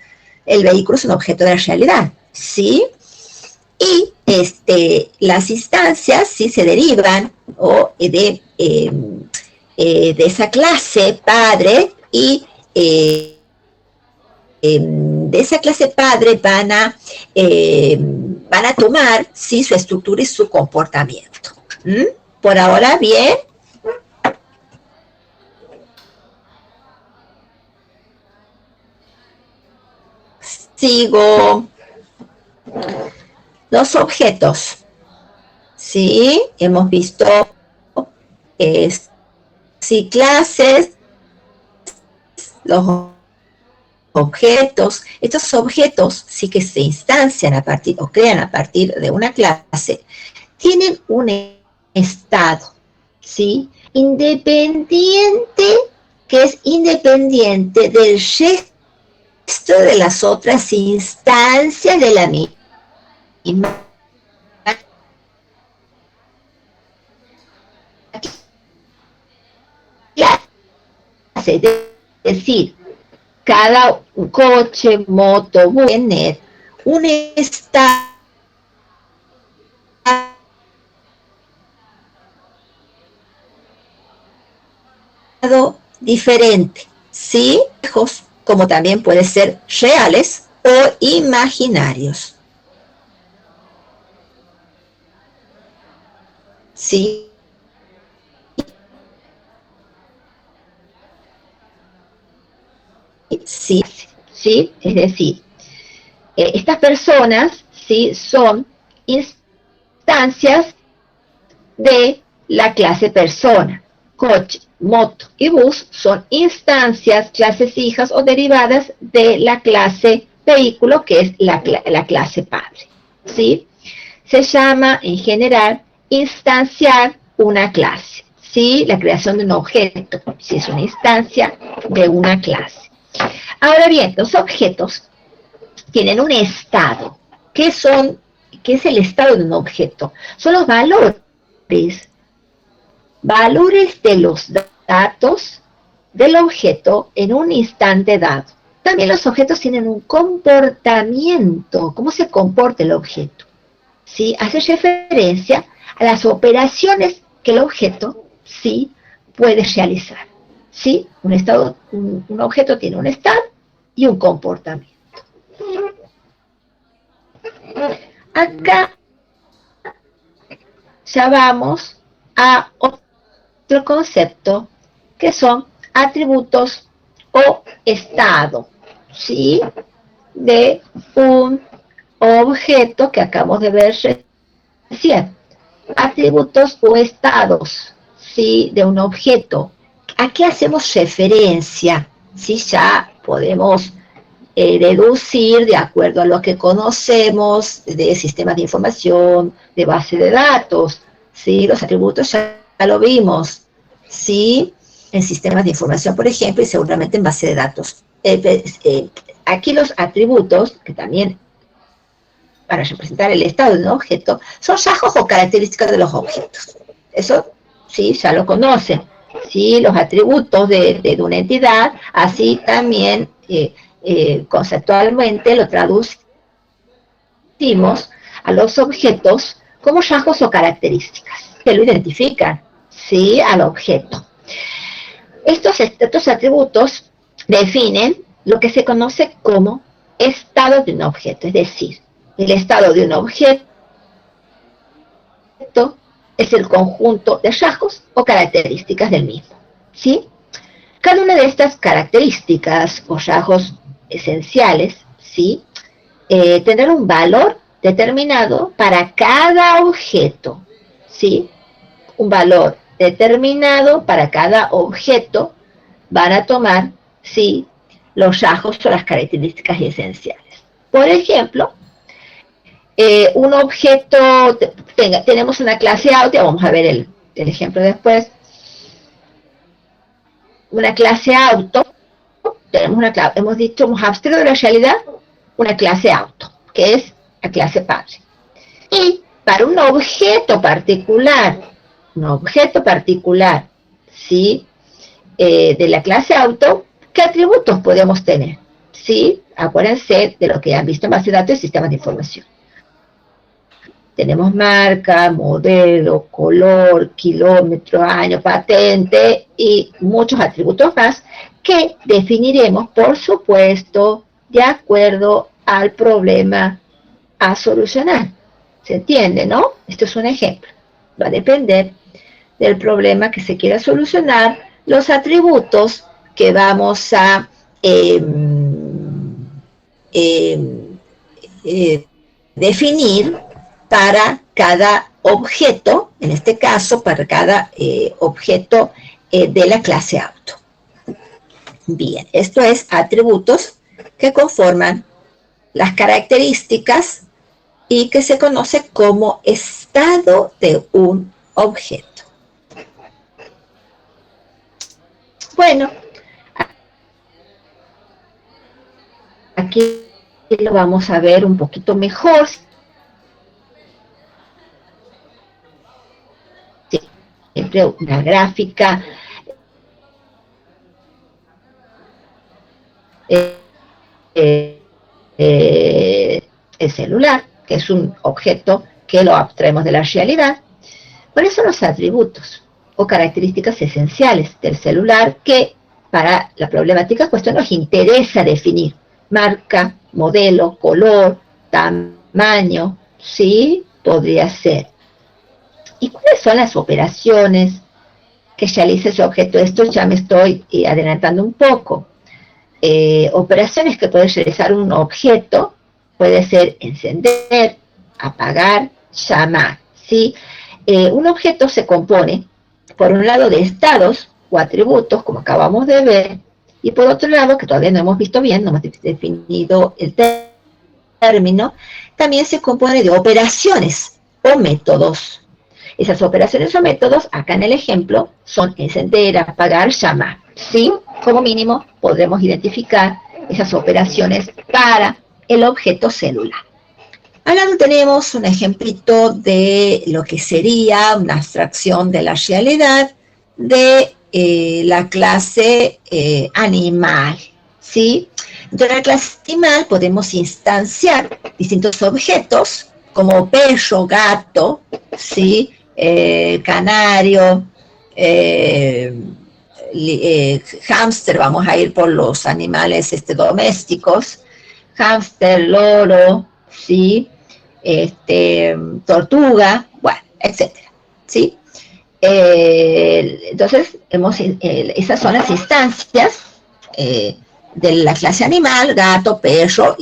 el vehículo es un objeto de la realidad. ¿Sí? Y las instancias sí se derivan de esa clase padre y de esa clase padre van a tomar, ¿sí?, su estructura y su comportamiento. Por ahora, bien. Sigo. Los objetos, ¿sí? Hemos visto sí, clases, los objetos. Estos objetos sí que se instancian a partir o crean a partir de una clase, tienen un estado, ¿sí?, independiente, que es independiente del resto de las otras instancias de la misma clase, es decir, cada coche, moto, bus, tener un estado diferente, ¿sí? Como también pueden ser reales o imaginarios. ¿Sí? Sí, sí, es decir, estas personas, sí, son instancias de la clase persona. Coche, moto y bus son instancias, clases hijas o derivadas de la clase vehículo, que es la clase padre. ¿Sí? Se llama, en general, instanciar una clase. ¿Sí? La creación de un objeto, si es una instancia de una clase. Ahora bien, los objetos tienen un estado. ¿Qué es el estado de un objeto? Son los valores de los datos del objeto en un instante dado. También los objetos tienen un comportamiento. ¿Cómo se comporta el objeto? ¿Sí? Hace referencia a las operaciones que el objeto, sí, puede realizar. ¿Sí? Un objeto tiene un estado y un comportamiento. Acá ya vamos a otro concepto, que son atributos o estado, ¿sí?, de un objeto que acabamos de ver recién. Atributos o estados, ¿sí?, de un objeto. ¿A qué hacemos referencia? ¿Sí? Ya podemos deducir, de acuerdo a lo que conocemos de sistemas de información, de base de datos, ¿sí? Los atributos ya lo vimos, ¿sí?, en sistemas de información, por ejemplo, y seguramente en base de datos. Aquí los atributos, que también para representar el estado de un objeto, son rasgos o características de los objetos. Eso, sí, ya lo conocen. Sí, los atributos de una entidad, así también conceptualmente lo traducimos a los objetos como rasgos o características que lo identifican, ¿sí?, al objeto. Estos atributos definen lo que se conoce como estado de un objeto, es decir, el estado de un objeto es el conjunto de rasgos o características del mismo, ¿sí? Cada una de estas características o rasgos esenciales, ¿sí? Tendrán un valor determinado para cada objeto, ¿sí? Un valor determinado para cada objeto van a tomar, ¿sí?, los rasgos o las características esenciales. Por ejemplo, un objeto, tenemos una clase auto, vamos a ver el ejemplo después. Una clase auto, hemos dicho, hemos abstraído de la realidad una clase auto, que es la clase padre. Y para un objeto particular, ¿sí?, de la clase auto, ¿qué atributos podemos tener? ¿Sí? Acuérdense de lo que han visto en base de datos y sistemas de información. Tenemos marca, modelo, color, kilómetro, año, patente y muchos atributos más que definiremos, por supuesto, de acuerdo al problema a solucionar. ¿Se entiende, no? Esto es un ejemplo. Va a depender del problema que se quiera solucionar, los atributos que vamos a definir para cada objeto, en este caso para cada objeto de la clase auto. Bien, esto es atributos que conforman las características y que se conoce como estado de un objeto. Bueno, aquí lo vamos a ver un poquito mejor. Siempre una gráfica el celular, que es un objeto que lo abstraemos de la realidad. ¿Cuáles son los atributos o características esenciales del celular que para la problemática cuestión nos interesa definir? Marca, modelo, color, tamaño, ¿sí? Podría ser. ¿Y cuáles son las operaciones que realiza ese objeto? Esto ya me estoy adelantando un poco. Operaciones que puede realizar un objeto puede ser encender, apagar, llamar, ¿sí? Un objeto se compone, por un lado, de estados o atributos, como acabamos de ver, y por otro lado, que todavía no hemos visto bien, no hemos definido el término, también se compone de operaciones o métodos. Esas operaciones o métodos, acá en el ejemplo, son encender, apagar, llamar, ¿sí? Como mínimo, podremos identificar esas operaciones para el objeto celular. Al lado tenemos un ejemplito de lo que sería una abstracción de la realidad de la clase animal, ¿sí? Dentro de la clase animal podemos instanciar distintos objetos como perro, gato, ¿sí? Canario, hámster, vamos a ir por los animales domésticos, hámster, loro, ¿sí? Tortuga, bueno, etcétera, ¿sí? Entonces, esas son las instancias de la clase animal, gato, perro,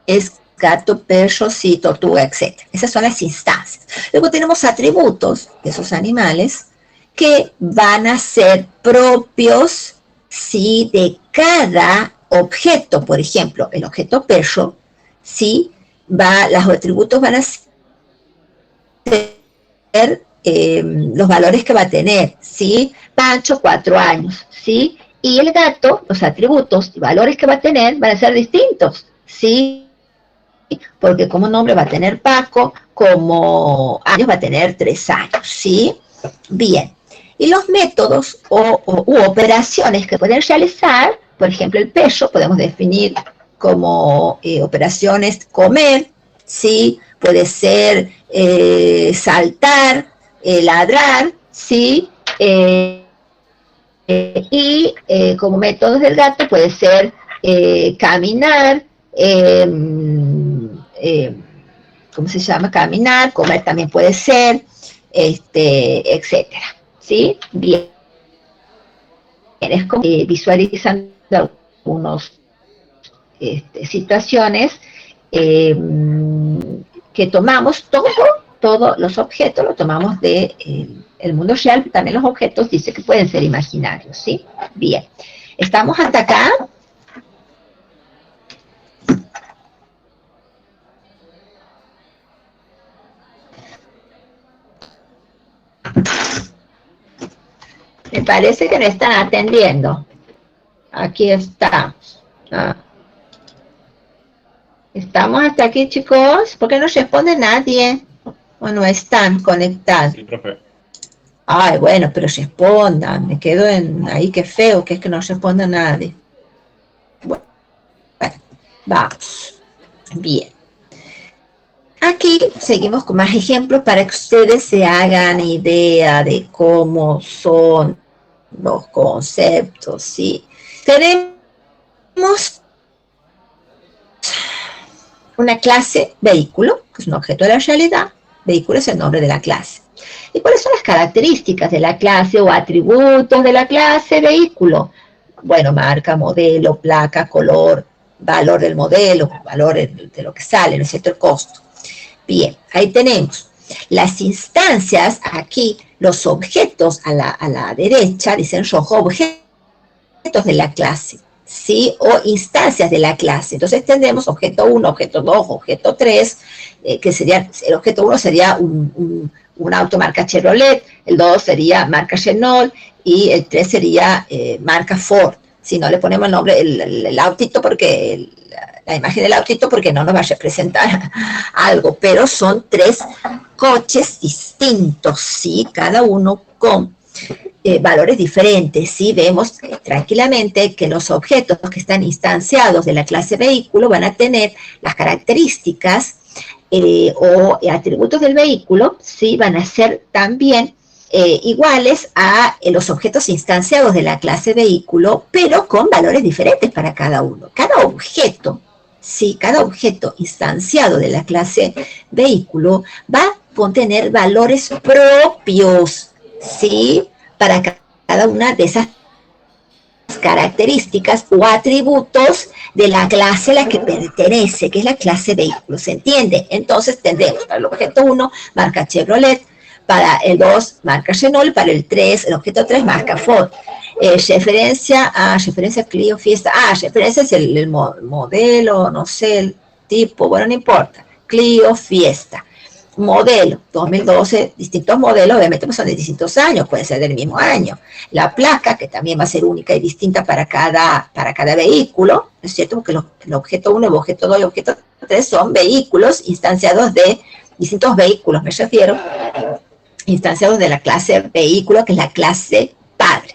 es gato, perro, sí, tortuga, etc. Esas son las instancias. Luego tenemos atributos de esos animales que van a ser propios, sí, de cada objeto. Por ejemplo, el objeto perro, sí, los atributos van a ser los valores que va a tener, ¿sí? Pancho, 4 años, ¿sí? Y el gato, los atributos y valores que va a tener van a ser distintos, ¿sí? Porque como nombre va a tener Paco, como años va a tener 3 años, ¿sí? Bien. Y los métodos u operaciones que pueden realizar, por ejemplo, el perro, podemos definir como operaciones comer, ¿sí? Puede ser saltar, ladrar, ¿sí? Y como métodos del gato puede ser caminar, ¿cómo se llama? Caminar, comer también puede ser, etcétera. ¿Sí? Bien. Es como visualizando algunas situaciones que tomamos todos los objetos, lo tomamos de el mundo real, también los objetos dice que pueden ser imaginarios, ¿sí? Bien. ¿Estamos hasta acá? Me parece que me están atendiendo. Aquí estamos. ¿Estamos hasta aquí, chicos? ¿Por qué no responde nadie? ¿O no están conectados? Sí, profe. Ay, bueno, pero respondan. Me quedo ahí, qué feo, que es que no responda nadie. Bueno, vamos. Bien. Aquí seguimos con más ejemplos para que ustedes se hagan idea de cómo son los conceptos, ¿sí? Tenemos una clase vehículo, que es un objeto de la realidad. Vehículo es el nombre de la clase. ¿Y cuáles son las características de la clase o atributos de la clase vehículo? Bueno, marca, modelo, placa, color, valor del modelo, valor de lo que sale, ¿no es cierto? El costo. Bien, ahí tenemos las instancias, aquí los objetos a la derecha, dicen rojo, objetos de la clase, ¿sí? O instancias de la clase. Entonces tendremos objeto 1, objeto 2, objeto 3, que sería, el objeto 1 sería un auto marca Chevrolet, el 2 sería marca Renault y el 3 sería marca Ford. Si no le ponemos el nombre, el autito, porque la imagen del autito, porque no nos va a representar algo, pero son 3 coches distintos, ¿sí? Cada uno con valores diferentes, ¿sí? Vemos tranquilamente que los objetos que están instanciados de la clase vehículo van a tener las características o atributos del vehículo, ¿sí? Van a ser también iguales a los objetos instanciados de la clase vehículo, pero con valores diferentes para cada uno. Cada objeto, ¿sí? Cada objeto instanciado de la clase vehículo va a contener valores propios, ¿sí? Para cada una de esas características o atributos de la clase a la que pertenece, que es la clase vehículo, ¿se entiende? Entonces tendremos para el objeto 1 marca Chevrolet, para el 2 marca Renault, para el 3, el objeto 3 marca Ford. Referencia Clio Fiesta, referencia es el modelo, no sé, el tipo, bueno, no importa, Clio Fiesta. Modelo, 2012, distintos modelos, obviamente pues son de distintos años, puede ser del mismo año. La placa, que también va a ser única y distinta para cada vehículo, ¿no es cierto? Porque el objeto 1, el objeto 2 y el objeto 3 son vehículos instanciados de distintos vehículos, me refiero, instanciados de la clase vehículo, que es la clase padre.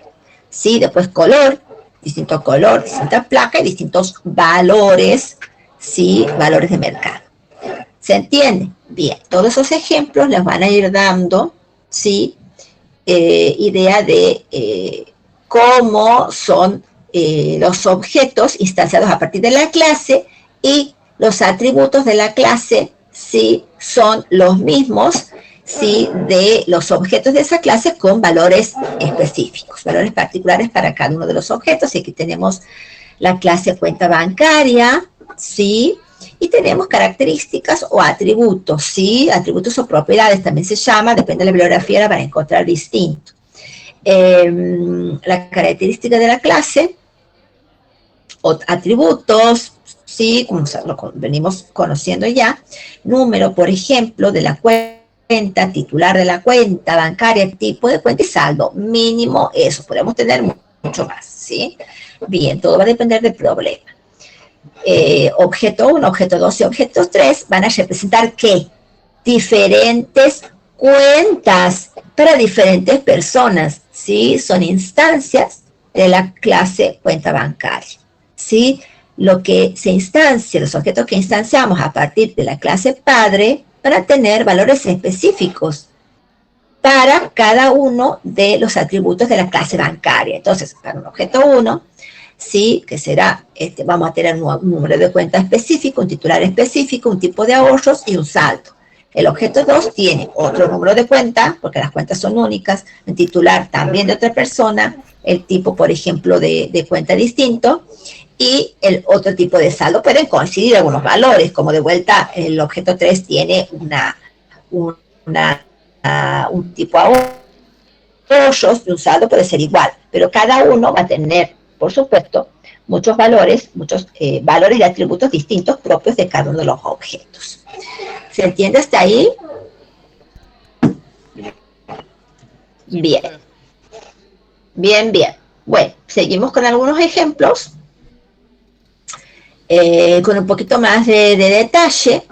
¿Sí? Después color, distinta placa y distintos valores, ¿sí? Valores de mercado. ¿Se entiende? Bien, todos esos ejemplos les van a ir dando, ¿sí? Idea de cómo son los objetos instanciados a partir de la clase y los atributos de la clase, ¿sí? Son los mismos, ¿sí? De los objetos de esa clase con valores específicos, valores particulares para cada uno de los objetos. Y aquí tenemos la clase cuenta bancaria, ¿sí? Y tenemos características o atributos, ¿sí? Atributos o propiedades también se llama, depende de la bibliografía, la van a encontrar distinto. La característica de la clase, o atributos, ¿sí? Como lo venimos conociendo ya. Número, por ejemplo, de la cuenta, titular de la cuenta bancaria, tipo de cuenta y saldo. Mínimo eso, podemos tener mucho más, ¿sí? Bien, todo va a depender del problema. Objeto 1, objeto 2 y objeto 3 van a representar ¿qué? Diferentes cuentas para diferentes personas, ¿sí? Son instancias de la clase cuenta bancaria, ¿sí? Lo que se instancia, los objetos que instanciamos a partir de la clase padre van a tener valores específicos para cada uno de los atributos de la clase bancaria. Entonces, para un objeto 1, ¿sí? Que será, vamos a tener un número de cuenta específico, un titular específico, un tipo de ahorros y un saldo. El objeto 2 tiene otro número de cuenta, porque las cuentas son únicas, el titular también de otra persona, el tipo, por ejemplo, de cuenta distinto, y el otro tipo de saldo. Pueden coincidir algunos valores, como de vuelta el objeto 3 tiene un tipo de ahorros y un saldo puede ser igual, pero cada uno va a tener, por supuesto, muchos valores de atributos distintos propios de cada uno de los objetos. ¿Se entiende hasta ahí? Sí, Bien, profe. bien, bien. Bueno, seguimos con algunos ejemplos, con un poquito más de detalle.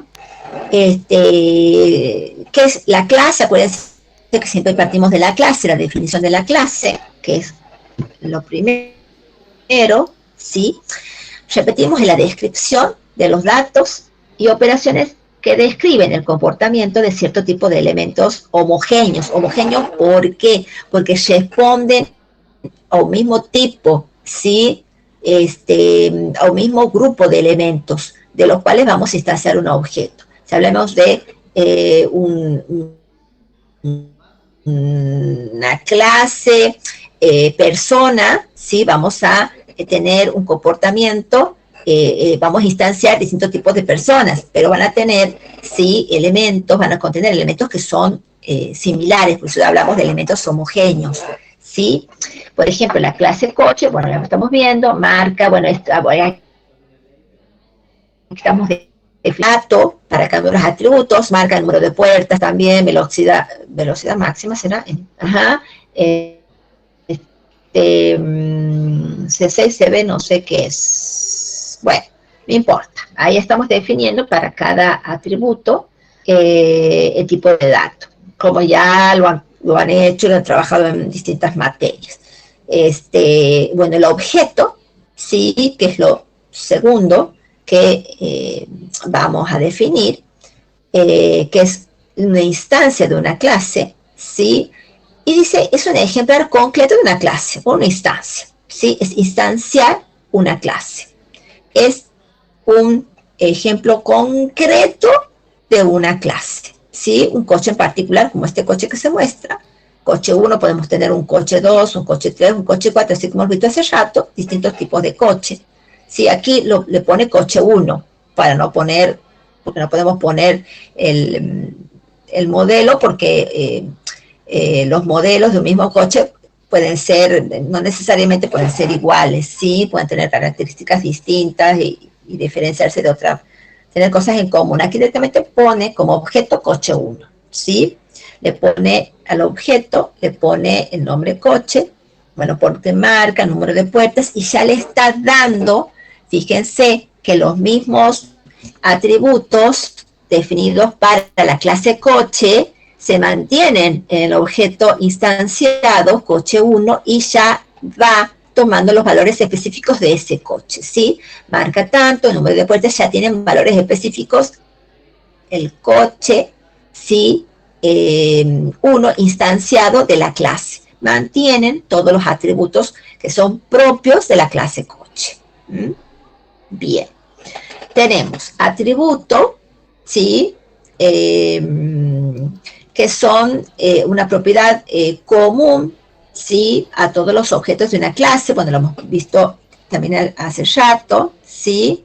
¿Qué es la clase? Acuérdense que siempre partimos de la clase, la definición de la clase, que es lo primero, ¿sí? Repetimos en la descripción de los datos y operaciones que describen el comportamiento de cierto tipo de elementos homogéneos. ¿Homogéneos por qué? Porque responden a un mismo tipo, ¿sí? A un mismo grupo de elementos, de los cuales vamos a instanciar un objeto. Si hablamos de una clase persona, ¿sí? Vamos a tener un comportamiento, vamos a instanciar distintos tipos de personas, pero van a tener, sí, elementos, van a contener elementos que son similares, por eso hablamos de elementos homogéneos, ¿sí? Por ejemplo, la clase coche, bueno, ya lo estamos viendo, marca, bueno, estamos de flato para cada uno de los atributos, marca el número de puertas también, velocidad máxima será, ajá, C6, CB, no sé qué es, bueno, no importa, ahí estamos definiendo para cada atributo el tipo de dato, como ya lo han hecho, lo han trabajado en distintas materias. Bueno, el objeto, sí, que es lo segundo que vamos a definir, que es una instancia de una clase, ¿sí? Y dice, es un ejemplar concreto de una clase, o una instancia, ¿sí? Es instanciar una clase. Es un ejemplo concreto de una clase, ¿sí? Un coche en particular, como este coche que se muestra. Coche 1, podemos tener un coche 2, un coche 3, un coche 4, así como hemos visto hace rato, distintos tipos de coche. Sí, aquí le pone coche 1, para no poner, porque no podemos poner el modelo, porque los modelos de un mismo coche pueden ser, no necesariamente pueden ser iguales, sí, pueden tener características distintas y diferenciarse de otras, tener cosas en común. Aquí directamente pone como objeto coche 1, ¿sí? Le pone al objeto, le pone el nombre coche, bueno, porte marca, número de puertas, y ya le está dando, fíjense, que los mismos atributos definidos para la clase coche se mantienen en el objeto instanciado, coche 1, y ya va tomando los valores específicos de ese coche, ¿sí? Marca tanto, el número de puertas ya tienen valores específicos, el coche, ¿sí? Uno instanciado de la clase. Mantienen todos los atributos que son propios de la clase coche. ¿Mm? Bien. Tenemos atributo, ¿sí? Que son una propiedad común, ¿sí? A todos los objetos de una clase. Bueno, lo hemos visto también hace rato, ¿sí?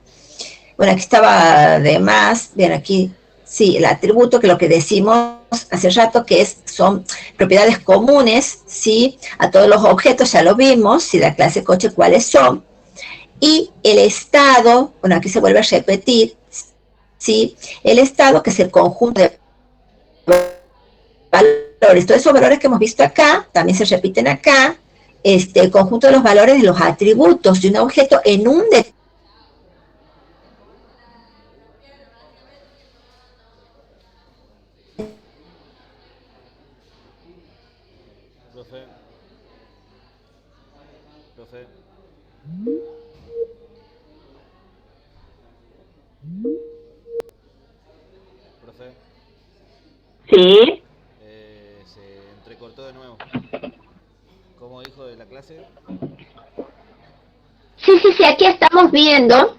Bueno, aquí estaba de más, bien aquí, sí, el atributo, que lo que decimos hace rato, que son propiedades comunes, ¿sí? A todos los objetos, ya lo vimos, si la clase coche, ¿cuáles son? Y el estado, bueno, aquí se vuelve a repetir, ¿sí? El estado, que es el conjunto de valores. Todos esos valores que hemos visto acá, también se repiten acá, el conjunto de los valores de los atributos de un objeto en un Profe. Profe. Profe. Sí, Se entrecortó de nuevo. ¿Cómo dijo de la clase? sí, sí, aquí estamos viendo,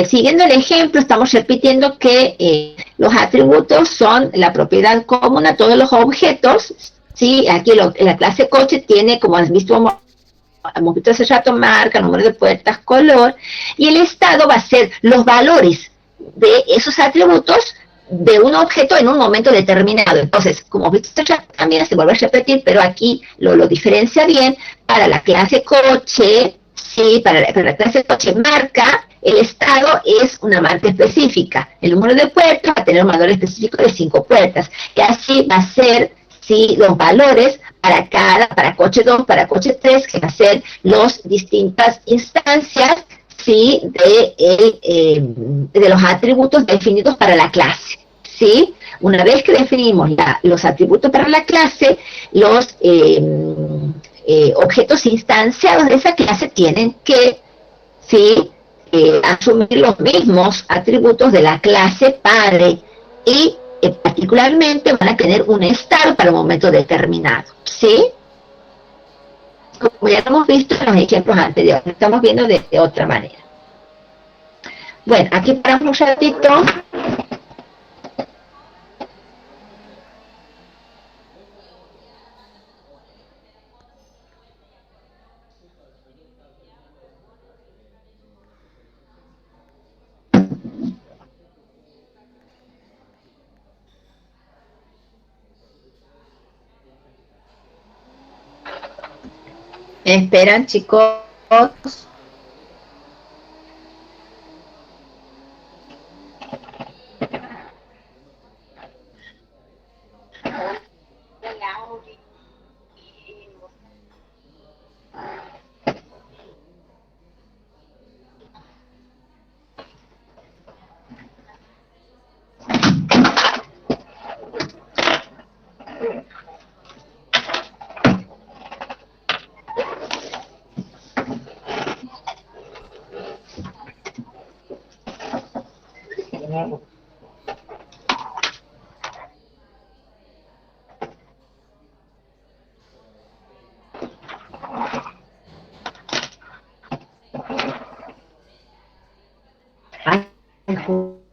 siguiendo el ejemplo, estamos repitiendo que los atributos son la propiedad común a todos los objetos. Sí, aquí la clase coche tiene, como hemos visto hace rato, marca, número de puertas, color, y el estado va a ser los valores de esos atributos de un objeto en un momento determinado. Entonces, como hemos visto también, se vuelve a repetir, pero aquí lo diferencia bien. Para la clase coche, sí, para la clase coche marca, el estado es una marca específica. El número de puertas va a tener un valor específico de 5 puertas, que así va a ser, sí, los valores para coche 2, para coche 3, que va a ser las distintas instancias, sí, de los atributos definidos para la clase. ¿Sí? Una vez que definimos los atributos para la clase, los objetos instanciados de esa clase tienen que, ¿sí?, asumir los mismos atributos de la clase padre y particularmente van a tener un estado para un momento determinado. ¿Sí? Como ya hemos visto en los ejemplos anteriores, estamos viendo de otra manera. Bueno, aquí paramos un ratito. Esperan, chicos.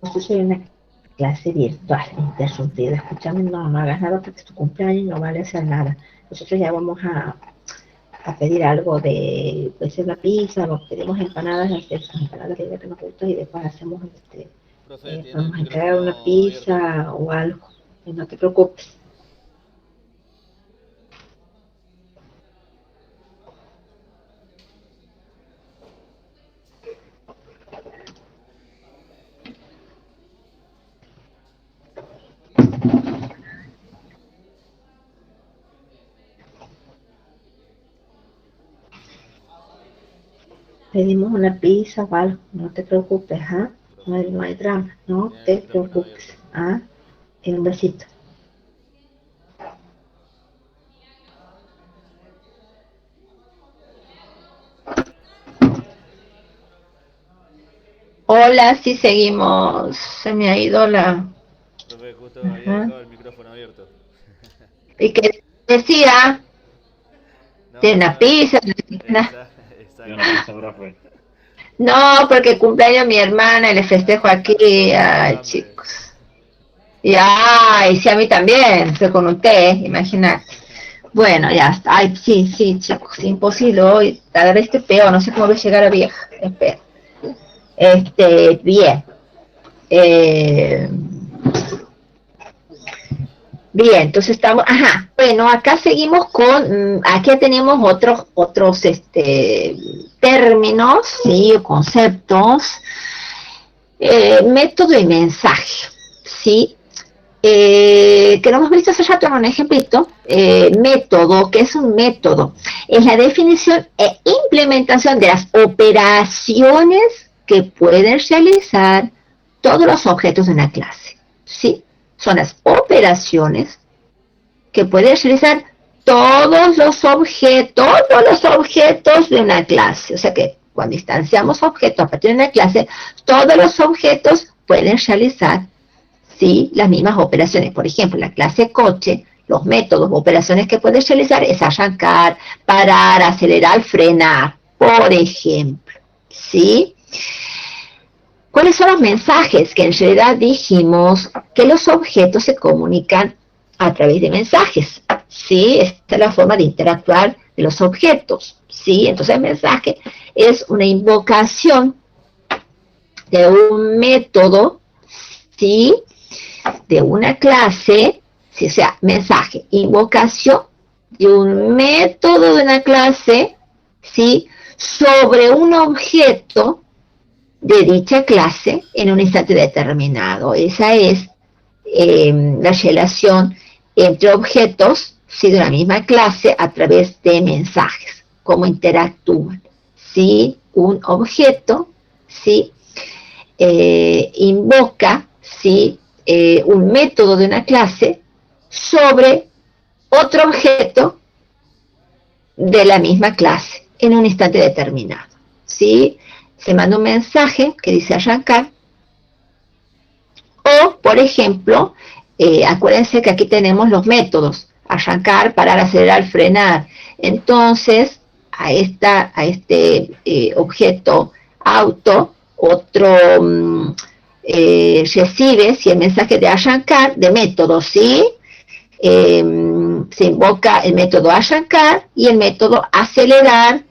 Justo soy una clase virtual interrumpida. Escúchame, no hagas nada porque es tu cumpleaños y no vale hacer nada. Nosotros ya vamos a pedir algo de, puede ser la pizza, o pedimos empanadas que nos gustan y después hacemos vamos a entregar una pizza abierto o algo. Y no te preocupes. Pedimos una pizza o algo, no te preocupes, ¿ah? No hay drama, no te preocupes, ¿ah? Y un besito. Hola, sí seguimos, se me ha ido la... Profe, justo había dejado el micrófono abierto. ¿Y qué decía? ¿De una pizza? No, porque cumpleaños mi hermana y le festejo aquí. Ay, chicos. Y ay, sí, a mí también, fue con un té, imagínate. Bueno, ya está. Ay, sí, chicos, imposible hoy. Cada vez que peor, no sé cómo voy a llegar a vieja. Espera. Bien. Bien, entonces estamos, bueno, acá seguimos con, aquí tenemos otros términos, sí, o conceptos, método y mensaje, sí, que lo hemos visto hace rato en un ejemplito. Método, ¿qué es un método? Es la definición e implementación de las operaciones que pueden realizar todos los objetos de una clase, sí. Son las operaciones que pueden realizar todos los objetos de una clase. O sea que cuando instanciamos objetos a partir de una clase, todos los objetos pueden realizar, sí, las mismas operaciones. Por ejemplo, la clase coche, los métodos o operaciones que puede realizar es arrancar, parar, acelerar, frenar, por ejemplo. ¿sí? ¿Cuáles son los mensajes? Que en realidad dijimos que los objetos se comunican a través de mensajes, ¿sí? Esta es la forma de interactuar de los objetos, ¿sí? Entonces el mensaje es una invocación de un método, ¿sí? De una clase, ¿sí? O sea, mensaje, invocación de un método de una clase, ¿sí? Sobre un objeto de dicha clase en un instante determinado. Esa es la relación entre objetos, ¿sí? De una misma clase a través de mensajes, cómo interactúan, ¿sí? Un objeto, ¿sí? Invoca, ¿sí? Un método de una clase sobre otro objeto de la misma clase en un instante determinado, ¿sí? Se manda un mensaje que dice arrancar, o, por ejemplo, acuérdense que aquí tenemos los métodos, arrancar, parar, acelerar, frenar. Entonces, a este objeto auto, otro recibe, si el mensaje de arrancar, de método, ¿sí? Se invoca el método arrancar y el método acelerar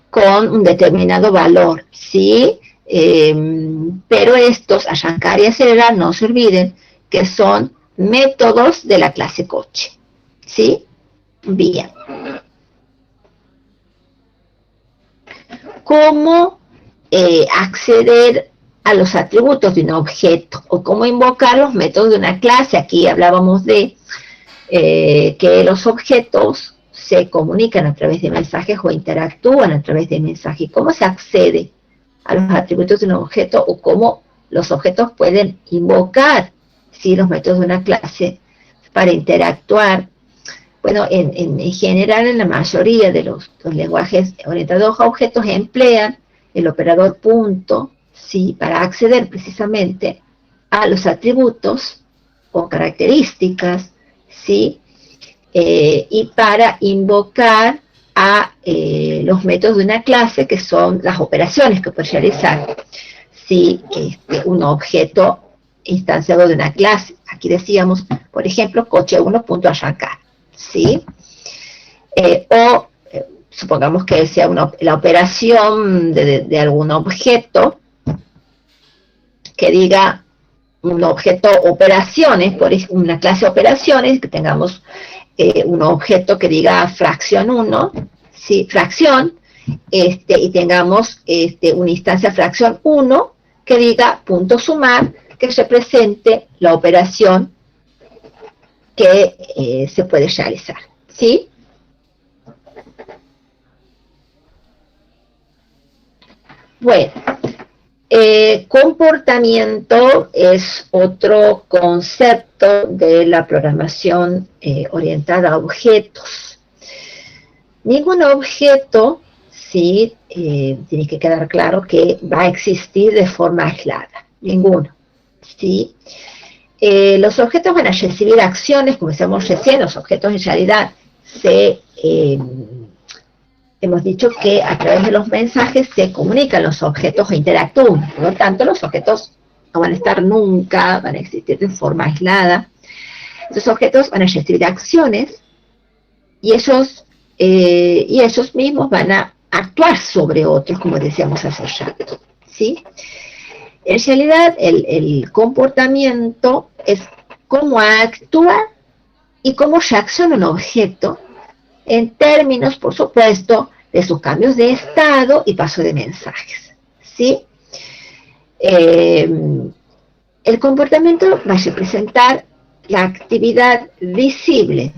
con un determinado valor, ¿sí? Pero estos, arrancar y acelerar, no se olviden que son métodos de la clase coche, ¿sí? Bien. ¿Cómo acceder a los atributos de un objeto? O cómo invocar los métodos de una clase. Aquí hablábamos de que los objetos se comunican a través de mensajes o interactúan a través de mensajes. ¿Cómo se accede a los atributos de un objeto o cómo los objetos pueden invocar, ¿sí? Los métodos de una clase para interactuar? Bueno, en general, en la mayoría de los lenguajes orientados a objetos emplean el operador punto, ¿sí? Para acceder precisamente a los atributos o características, ¿sí? Y para invocar a los métodos de una clase, que son las operaciones que puede realizar, ¿sí? Un objeto instanciado de una clase. Aquí decíamos, por ejemplo, coche 1.arrancar, ¿sí? Supongamos que sea la operación de algún objeto que diga un objeto operaciones, por ejemplo, una clase operaciones, que tengamos un objeto que diga fracción 1, ¿sí? Fracción, y tengamos una instancia fracción 1 que diga punto sumar, que represente la operación que se puede realizar, ¿sí? Bueno, comportamiento es otro concepto de la programación orientada a objetos. Ningún objeto, sí, tiene que quedar claro que va a existir de forma aislada, ninguno, ¿sí? Los objetos van a recibir acciones, como decíamos recién, los objetos en realidad hemos dicho que a través de los mensajes se comunican los objetos e interactúan, por lo tanto los objetos no van a estar nunca, van a existir de forma aislada. Esos objetos van a recibir acciones y esos mismos van a actuar sobre otros, como decíamos hace rato, ¿sí? En realidad el comportamiento es cómo actúa y cómo reacciona un objeto en términos, por supuesto, de sus cambios de estado y paso de mensajes, ¿sí? El comportamiento va a representar la actividad visible,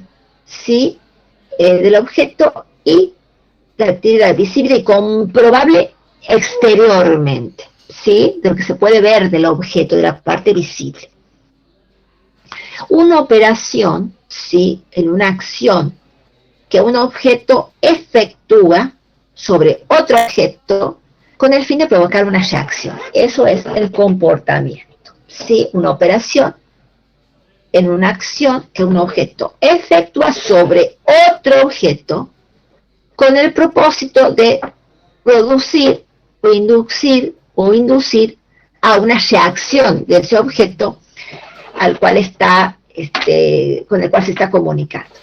¿sí? Del objeto y la actividad visible y comprobable exteriormente, ¿sí? De lo que se puede ver del objeto, de la parte visible. Una operación, ¿sí? En una acción que un objeto efectúa sobre otro objeto con el fin de provocar una reacción. Eso es el comportamiento, ¿sí? Una operación en una acción que un objeto efectúa sobre otro objeto con el propósito de producir o inducir a una reacción de ese objeto al cual con el cual se está comunicando.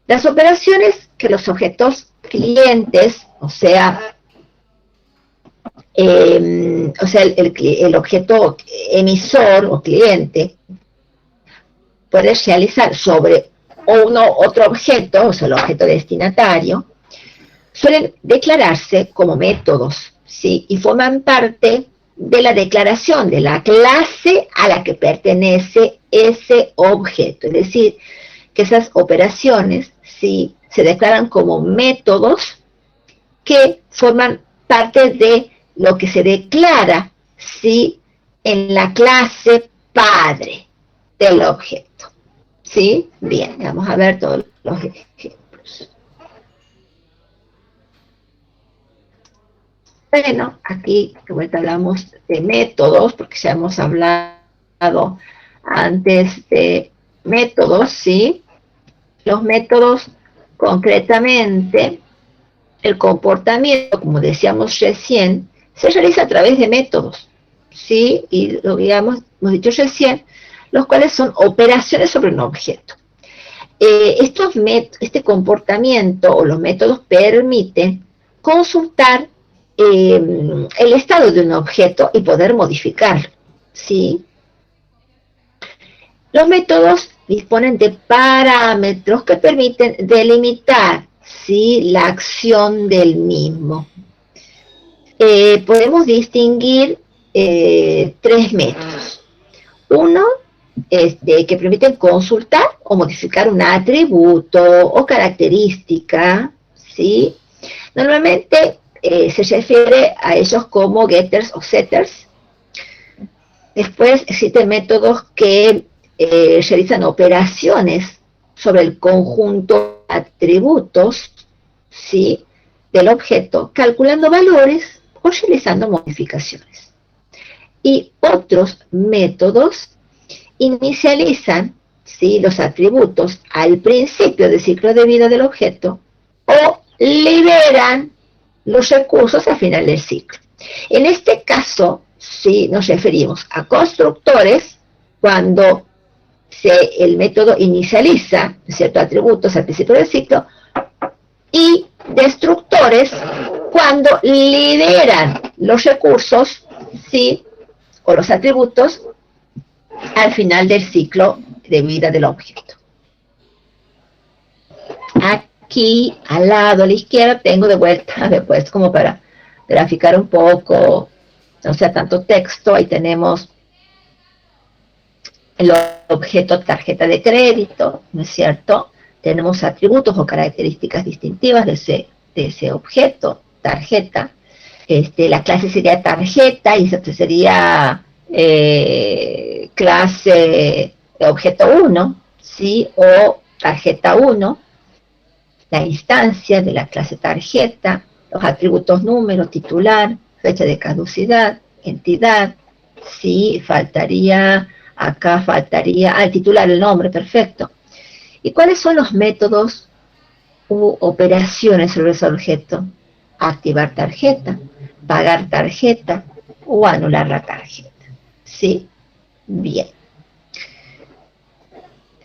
Las operaciones que los objetos clientes, o sea, el objeto emisor o cliente puede realizar sobre otro objeto, o sea, el objeto destinatario, suelen declararse como métodos, ¿sí? Y forman parte de la declaración de la clase a la que pertenece ese objeto. Es decir, que esas operaciones, ¿sí?, se declaran como métodos que forman parte de lo que se declara, ¿sí?, en la clase padre del objeto. ¿Sí? Bien, vamos a ver todos los ejemplos. Bueno, aquí de vuelta hablamos de métodos, porque ya hemos hablado antes de métodos, ¿sí? Los métodos, concretamente, el comportamiento, como decíamos recién, se realiza a través de métodos, ¿sí? Y lo que hemos dicho recién, los cuales son operaciones sobre un objeto. Este comportamiento o los métodos permiten consultar el estado de un objeto y poder modificarlo, ¿sí? Los métodos disponen de parámetros que permiten delimitar, ¿sí?, la acción del mismo. Podemos distinguir tres métodos. Uno que permiten consultar o modificar un atributo o característica, ¿sí? Normalmente se refiere a ellos como getters o setters. Después existen métodos que realizan operaciones sobre el conjunto de atributos, ¿sí?, del objeto, calculando valores o realizando modificaciones. Y otros métodos inicializan, ¿sí?, los atributos al principio del ciclo de vida del objeto o liberan los recursos al final del ciclo. En este caso, sí, nos referimos a constructores cuando el método inicializa ciertos atributos al principio del ciclo, y destructores cuando liberan los recursos, ¿sí?, o los atributos al final del ciclo de vida del objeto. Aquí, al lado, a la izquierda, tengo de vuelta, después como para graficar un poco, no sea tanto texto, ahí tenemos el objeto tarjeta de crédito, ¿no es cierto? Tenemos atributos o características distintivas de ese objeto, tarjeta. La clase sería tarjeta y esta sería clase objeto 1, ¿sí?, o tarjeta 1. La instancia de la clase tarjeta, los atributos número, titular, fecha de caducidad, entidad, ¿sí? Acá faltaría al titular, el nombre, perfecto. ¿Y cuáles son los métodos u operaciones sobre ese objeto? Activar tarjeta, pagar tarjeta o anular la tarjeta. ¿Sí? Bien.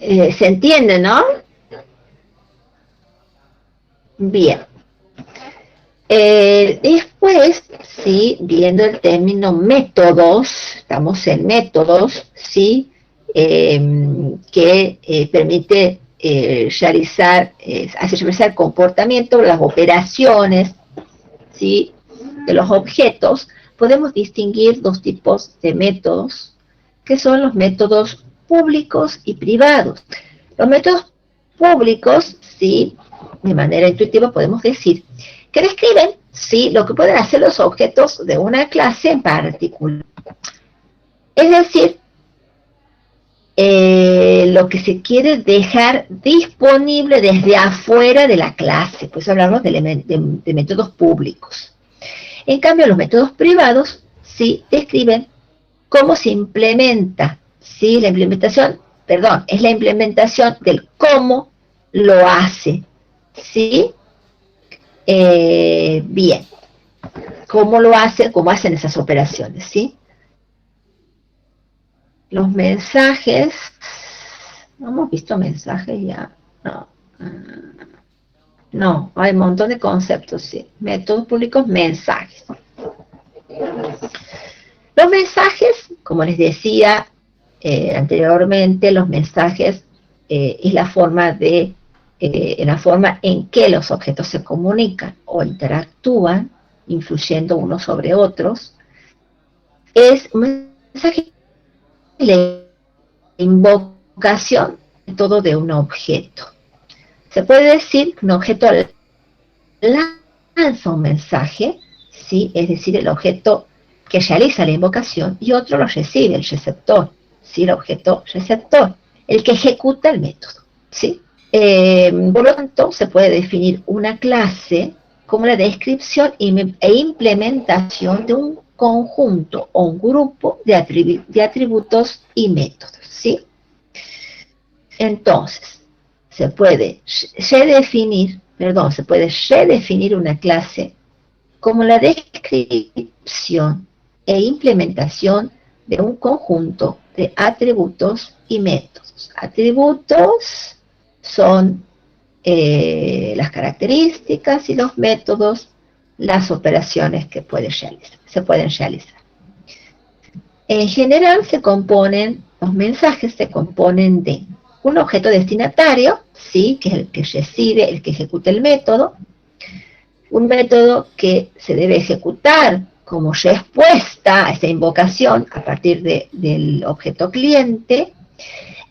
¿Se entiende, no? Bien. Después, sí, viendo el término métodos, estamos en métodos, sí, que permite hacer realizar el comportamiento, las operaciones, sí, de los objetos. Podemos distinguir dos tipos de métodos, que son los métodos públicos y privados. Los métodos públicos, sí, de manera intuitiva podemos decir que describen, sí, lo que pueden hacer los objetos de una clase en particular. Es decir, lo que se quiere dejar disponible desde afuera de la clase, pues hablamos de métodos públicos. En cambio, los métodos privados, sí, describen cómo se implementa, sí, la implementación, perdón, es la implementación del cómo lo hace, ¿sí? Bien. cómo cómo hacen esas operaciones, ¿sí? Los mensajes, ¿no hemos visto mensajes ya? No. No, hay un montón de conceptos, sí. Métodos públicos, mensajes. Los mensajes, como les decía anteriormente, los mensajes es la forma en que los objetos se comunican o interactúan, influyendo unos sobre otros. Es un mensaje, la invocación de todo de un objeto. Se puede decir que un objeto lanza un mensaje, ¿sí? Es decir, el objeto que realiza la invocación, y otro lo recibe, el receptor, ¿sí? El objeto receptor, el que ejecuta el método, ¿sí? Por lo tanto, se puede definir una clase como la descripción e implementación de un conjunto o un grupo de atributos y métodos, ¿sí? Entonces, se puede redefinir una clase como la descripción e implementación de un conjunto de atributos y métodos. Atributos son las características, y los métodos, las operaciones que se pueden realizar. En general los mensajes se componen de un objeto destinatario, ¿sí? Que es el que recibe, el que ejecuta el método, un método que se debe ejecutar como respuesta a esa invocación a partir del objeto cliente,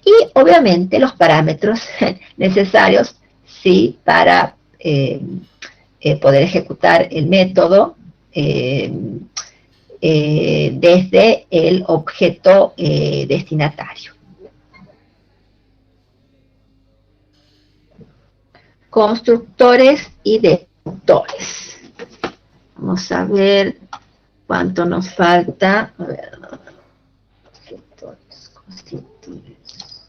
y obviamente los parámetros necesarios, ¿sí? Para poder ejecutar el método desde el objeto destinatario. Constructores y destructores. Vamos a ver cuánto nos falta. A ver, constructores.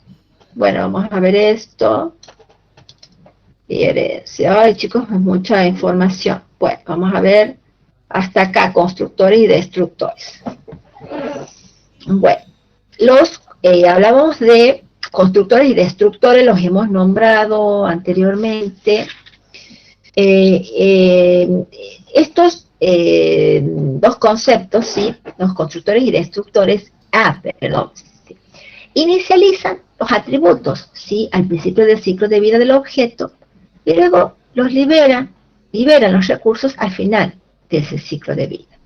Bueno, vamos a ver esto. Ay, chicos, es mucha información. Bueno, vamos a ver hasta acá, constructores y destructores. Bueno, hablamos de constructores y destructores, los hemos nombrado anteriormente. Estos dos conceptos, ¿sí? Los constructores y destructores, sí, inicializan los atributos, ¿sí? Al principio del ciclo de vida del objeto, y luego los liberan los recursos al final de ese ciclo de vida.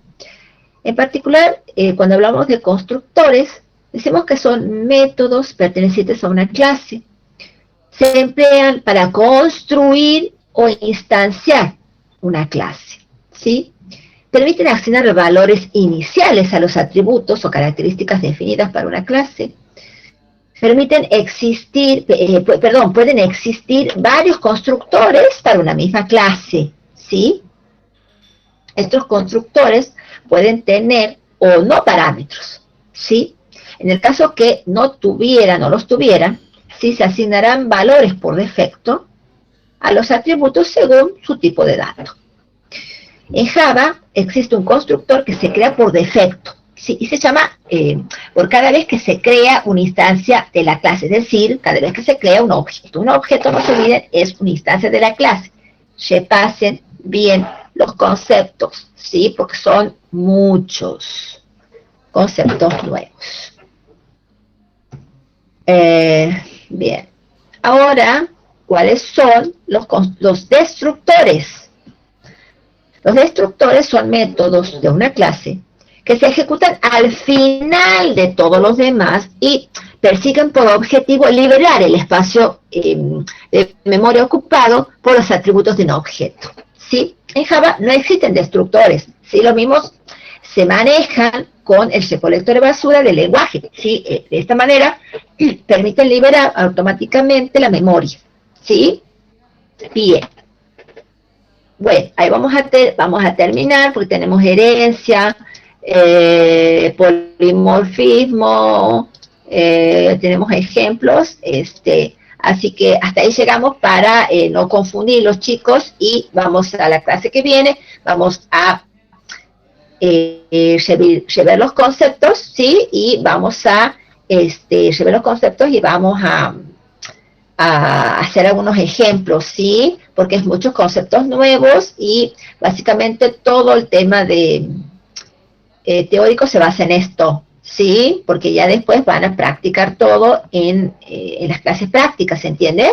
En particular, cuando hablamos de constructores, decimos que son métodos pertenecientes a una clase. Se emplean para construir o instanciar una clase, ¿sí? Permiten asignar valores iniciales a los atributos o características definidas para una clase. Pueden existir varios constructores para una misma clase, ¿sí? Estos constructores pueden tener o no parámetros, ¿sí? En el caso que no los tuvieran, ¿sí? Se asignarán valores por defecto a los atributos según su tipo de dato. En Java existe un constructor que se crea por defecto, ¿sí? Y se llama por cada vez que se crea una instancia de la clase, es decir, cada vez que se crea un objeto. Un objeto, no se olviden, es una instancia de la clase. Repasen bien los conceptos, ¿sí? Porque son muchos conceptos nuevos. Bien. Ahora, ¿cuáles son los destructores? Los destructores son métodos de una clase que se ejecutan al final de todos los demás y persiguen por objetivo liberar el espacio de memoria ocupado por los atributos de un objeto, ¿sí? En Java no existen destructores, ¿sí? Los mismos se manejan con el recolector de basura del lenguaje, ¿sí? De esta manera permiten liberar automáticamente la memoria, ¿sí? Bien. Bueno, ahí vamos a terminar porque tenemos herencia, polimorfismo, tenemos ejemplos, así que hasta ahí llegamos para no confundir los chicos, y vamos a la clase que viene, vamos a rever los conceptos, ¿sí? Y vamos a rever los conceptos y vamos a hacer algunos ejemplos, ¿sí? Porque es muchos conceptos nuevos y básicamente todo el tema de teórico se basa en esto, ¿sí? Porque ya después van a practicar todo en las clases prácticas, ¿se entiende?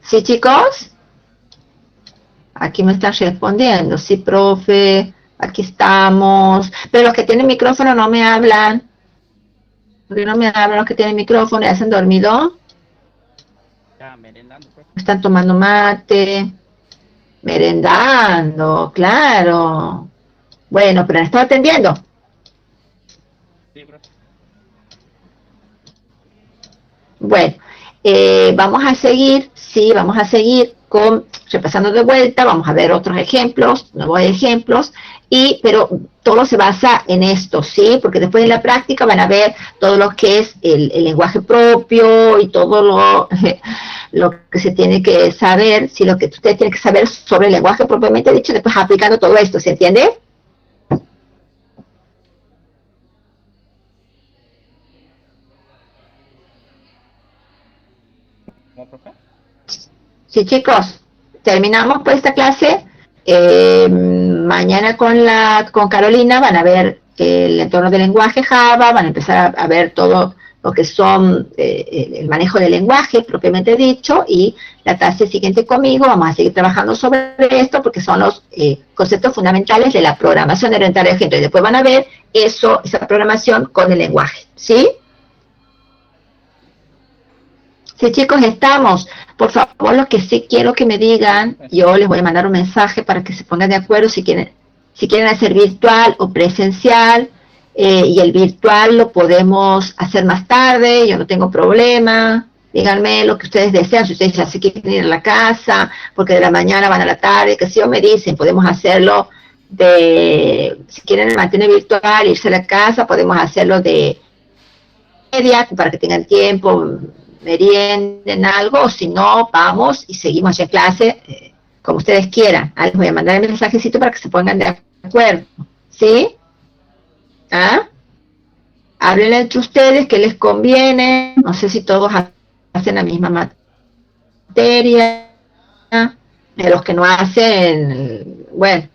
¿Sí, chicos? Aquí me están respondiendo. Sí, profe, aquí estamos. Pero los que tienen micrófono no me hablan. Porque no me hablan los que tienen micrófono. ¿Ya se han dormido? Están tomando mate. Merendando, claro. Bueno, pero han estado atendiendo. Bueno, vamos a seguir, sí, vamos a seguir repasando de vuelta, vamos a ver otros ejemplos, nuevos ejemplos, pero todo se basa en esto, ¿sí? Porque después en la práctica van a ver todo lo que es el lenguaje propio y todo lo que se tiene que saber, sí, lo que ustedes tienen que saber sobre el lenguaje propiamente dicho, después aplicando todo esto, ¿se entiende? Sí, chicos, terminamos pues esta clase. Mañana con Carolina van a ver el entorno del lenguaje Java, van a empezar a ver todo lo que son el manejo del lenguaje propiamente dicho, y la clase siguiente conmigo vamos a seguir trabajando sobre esto porque son los conceptos fundamentales de la programación orientada al objeto, y después van a ver esa programación con el lenguaje, ¿sí? Sí, chicos, estamos. Por favor, lo que sí quiero que me digan, yo les voy a mandar un mensaje para que se pongan de acuerdo si quieren hacer virtual o presencial, y el virtual lo podemos hacer más tarde, yo no tengo problema. Díganme lo que ustedes desean, si ustedes ya se quieren ir a la casa, porque de la mañana van a la tarde, que si yo me dicen, podemos hacerlo si quieren mantener virtual, irse a la casa, podemos hacerlo de media, para que tengan tiempo, merienden algo, o si no, vamos y seguimos en clase, como ustedes quieran. Les voy a mandar el mensajecito para que se pongan de acuerdo, ¿sí? Hablen entre ustedes qué les conviene, no sé si todos hacen la misma materia, de los que no hacen, bueno,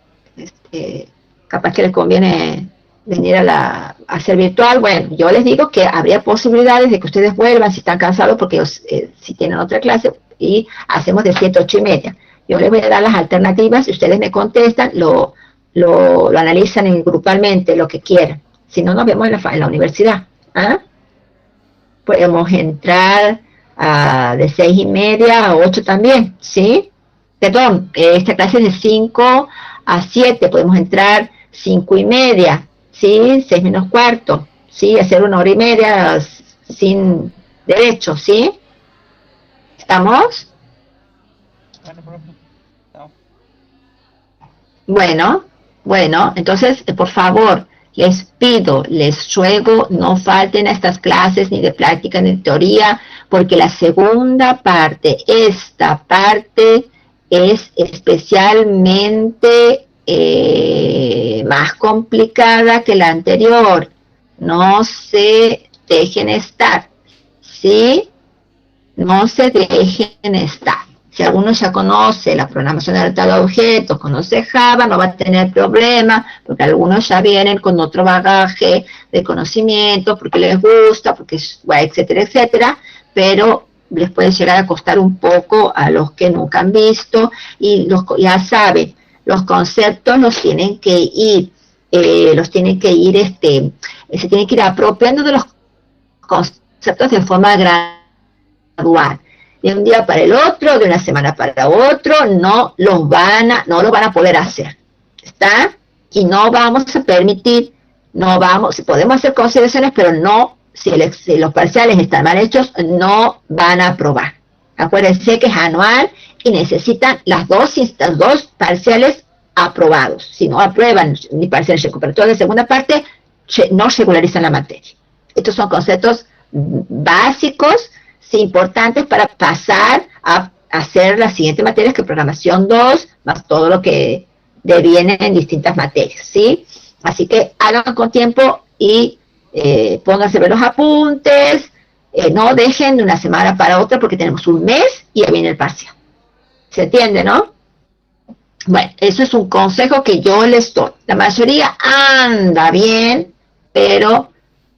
capaz que les conviene venir a hacer virtual. Bueno, yo les digo que habría posibilidades de que ustedes vuelvan si están cansados, porque ellos, si tienen otra clase, y hacemos de 7 a 8 y media. Yo les voy a dar las alternativas y ustedes me contestan, lo analizan grupalmente, lo que quieran. Si no, nos vemos en la universidad. Podemos entrar de 6 y media a 8 también, ¿sí? Perdón, esta clase es de 5 a 7, podemos entrar 5 y media, ¿sí? 6 menos cuarto, ¿sí? Hacer 1 hora y media sin derecho, ¿sí? ¿Estamos? Bueno, entonces, por favor, les pido, les ruego, no falten a estas clases ni de práctica ni de teoría, porque la segunda parte, esta parte, es especialmente más complicada que la anterior. No se dejen estar, ¿sí? No se dejen estar. Si alguno ya conoce la programación orientada a objetos, conoce Java, no va a tener problema, porque algunos ya vienen con otro bagaje de conocimiento, porque les gusta, porque etcétera, etcétera, pero les puede llegar a costar un poco a los que nunca han visto, y ya saben, los conceptos los tienen que ir, se tienen que ir apropiando de los conceptos de forma gradual. De un día para el otro, de una semana para otro, no lo van a poder hacer, ¿está? Y no vamos a permitir, si podemos hacer consideraciones, pero no, si los parciales están mal hechos, no van a aprobar. Acuérdense que es anual y necesitan los dos parciales aprobados. Si no aprueban ni parciales recuperatorios de segunda parte, no regularizan la materia. Estos son conceptos básicos, sí, importantes para pasar a hacer las siguientes materias, que programación 2, más todo lo que deviene en distintas materias, ¿sí? Así que hagan con tiempo y pónganse a ver los apuntes, no dejen de una semana para otra porque tenemos un mes y ya viene el parcial. ¿Se entiende, no? Bueno, eso es un consejo que yo les doy. La mayoría anda bien, pero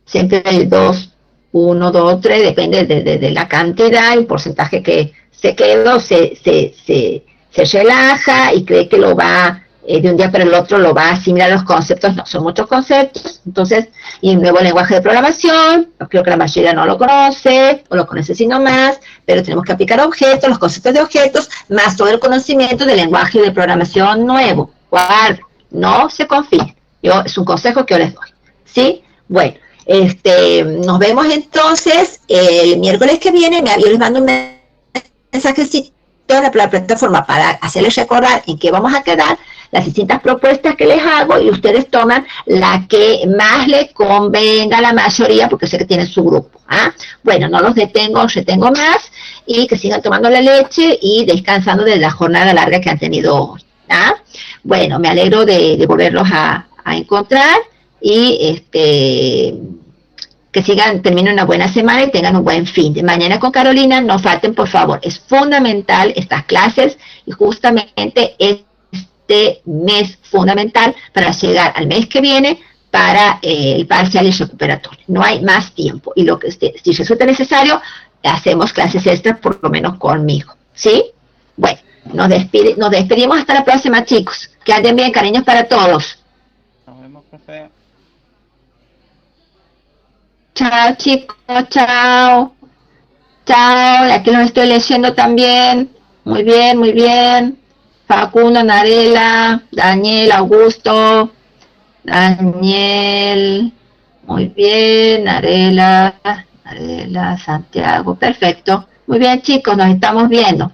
siempre hay 2, 1, 2, 3, depende de la cantidad, el porcentaje que se quedó, se relaja y cree que lo va, de un día para el otro lo va a asimilar los conceptos. No, son muchos conceptos. Entonces, y un nuevo lenguaje de programación, creo que la mayoría no lo conoce, o lo conoce sino más, pero tenemos que aplicar objetos, los conceptos de objetos, más todo el conocimiento del lenguaje de programación nuevo. Guarda, no se confíen. Es un consejo que yo les doy, ¿sí? Bueno, nos vemos entonces el miércoles que viene. Yo les mando un mensajecito en la plataforma para hacerles recordar en qué vamos a quedar, las distintas propuestas que les hago, y ustedes toman la que más les convenga a la mayoría, porque sé que tienen su grupo. Bueno, no los retengo más, y que sigan tomando la leche y descansando de la jornada larga que han tenido hoy. Bueno, me alegro de volverlos a encontrar, y que terminen una buena semana y tengan un buen fin de mañana con Carolina. No falten, por favor, es fundamental estas clases, y justamente este mes fundamental para llegar al mes que viene para el parcial y recuperatorio. No hay más tiempo, y lo que si resulta necesario, hacemos clases extras, por lo menos conmigo, ¿sí? Bueno, nos despedimos hasta la próxima, chicos. Que anden bien, cariños para todos. Nos vemos, profe. Chao, chicos, chao. Chao, aquí los estoy leyendo también. Muy bien, muy bien. Facundo, Narela, Daniel, Augusto, Daniel. Muy bien, Narela, Santiago. Perfecto. Muy bien, chicos, nos estamos viendo.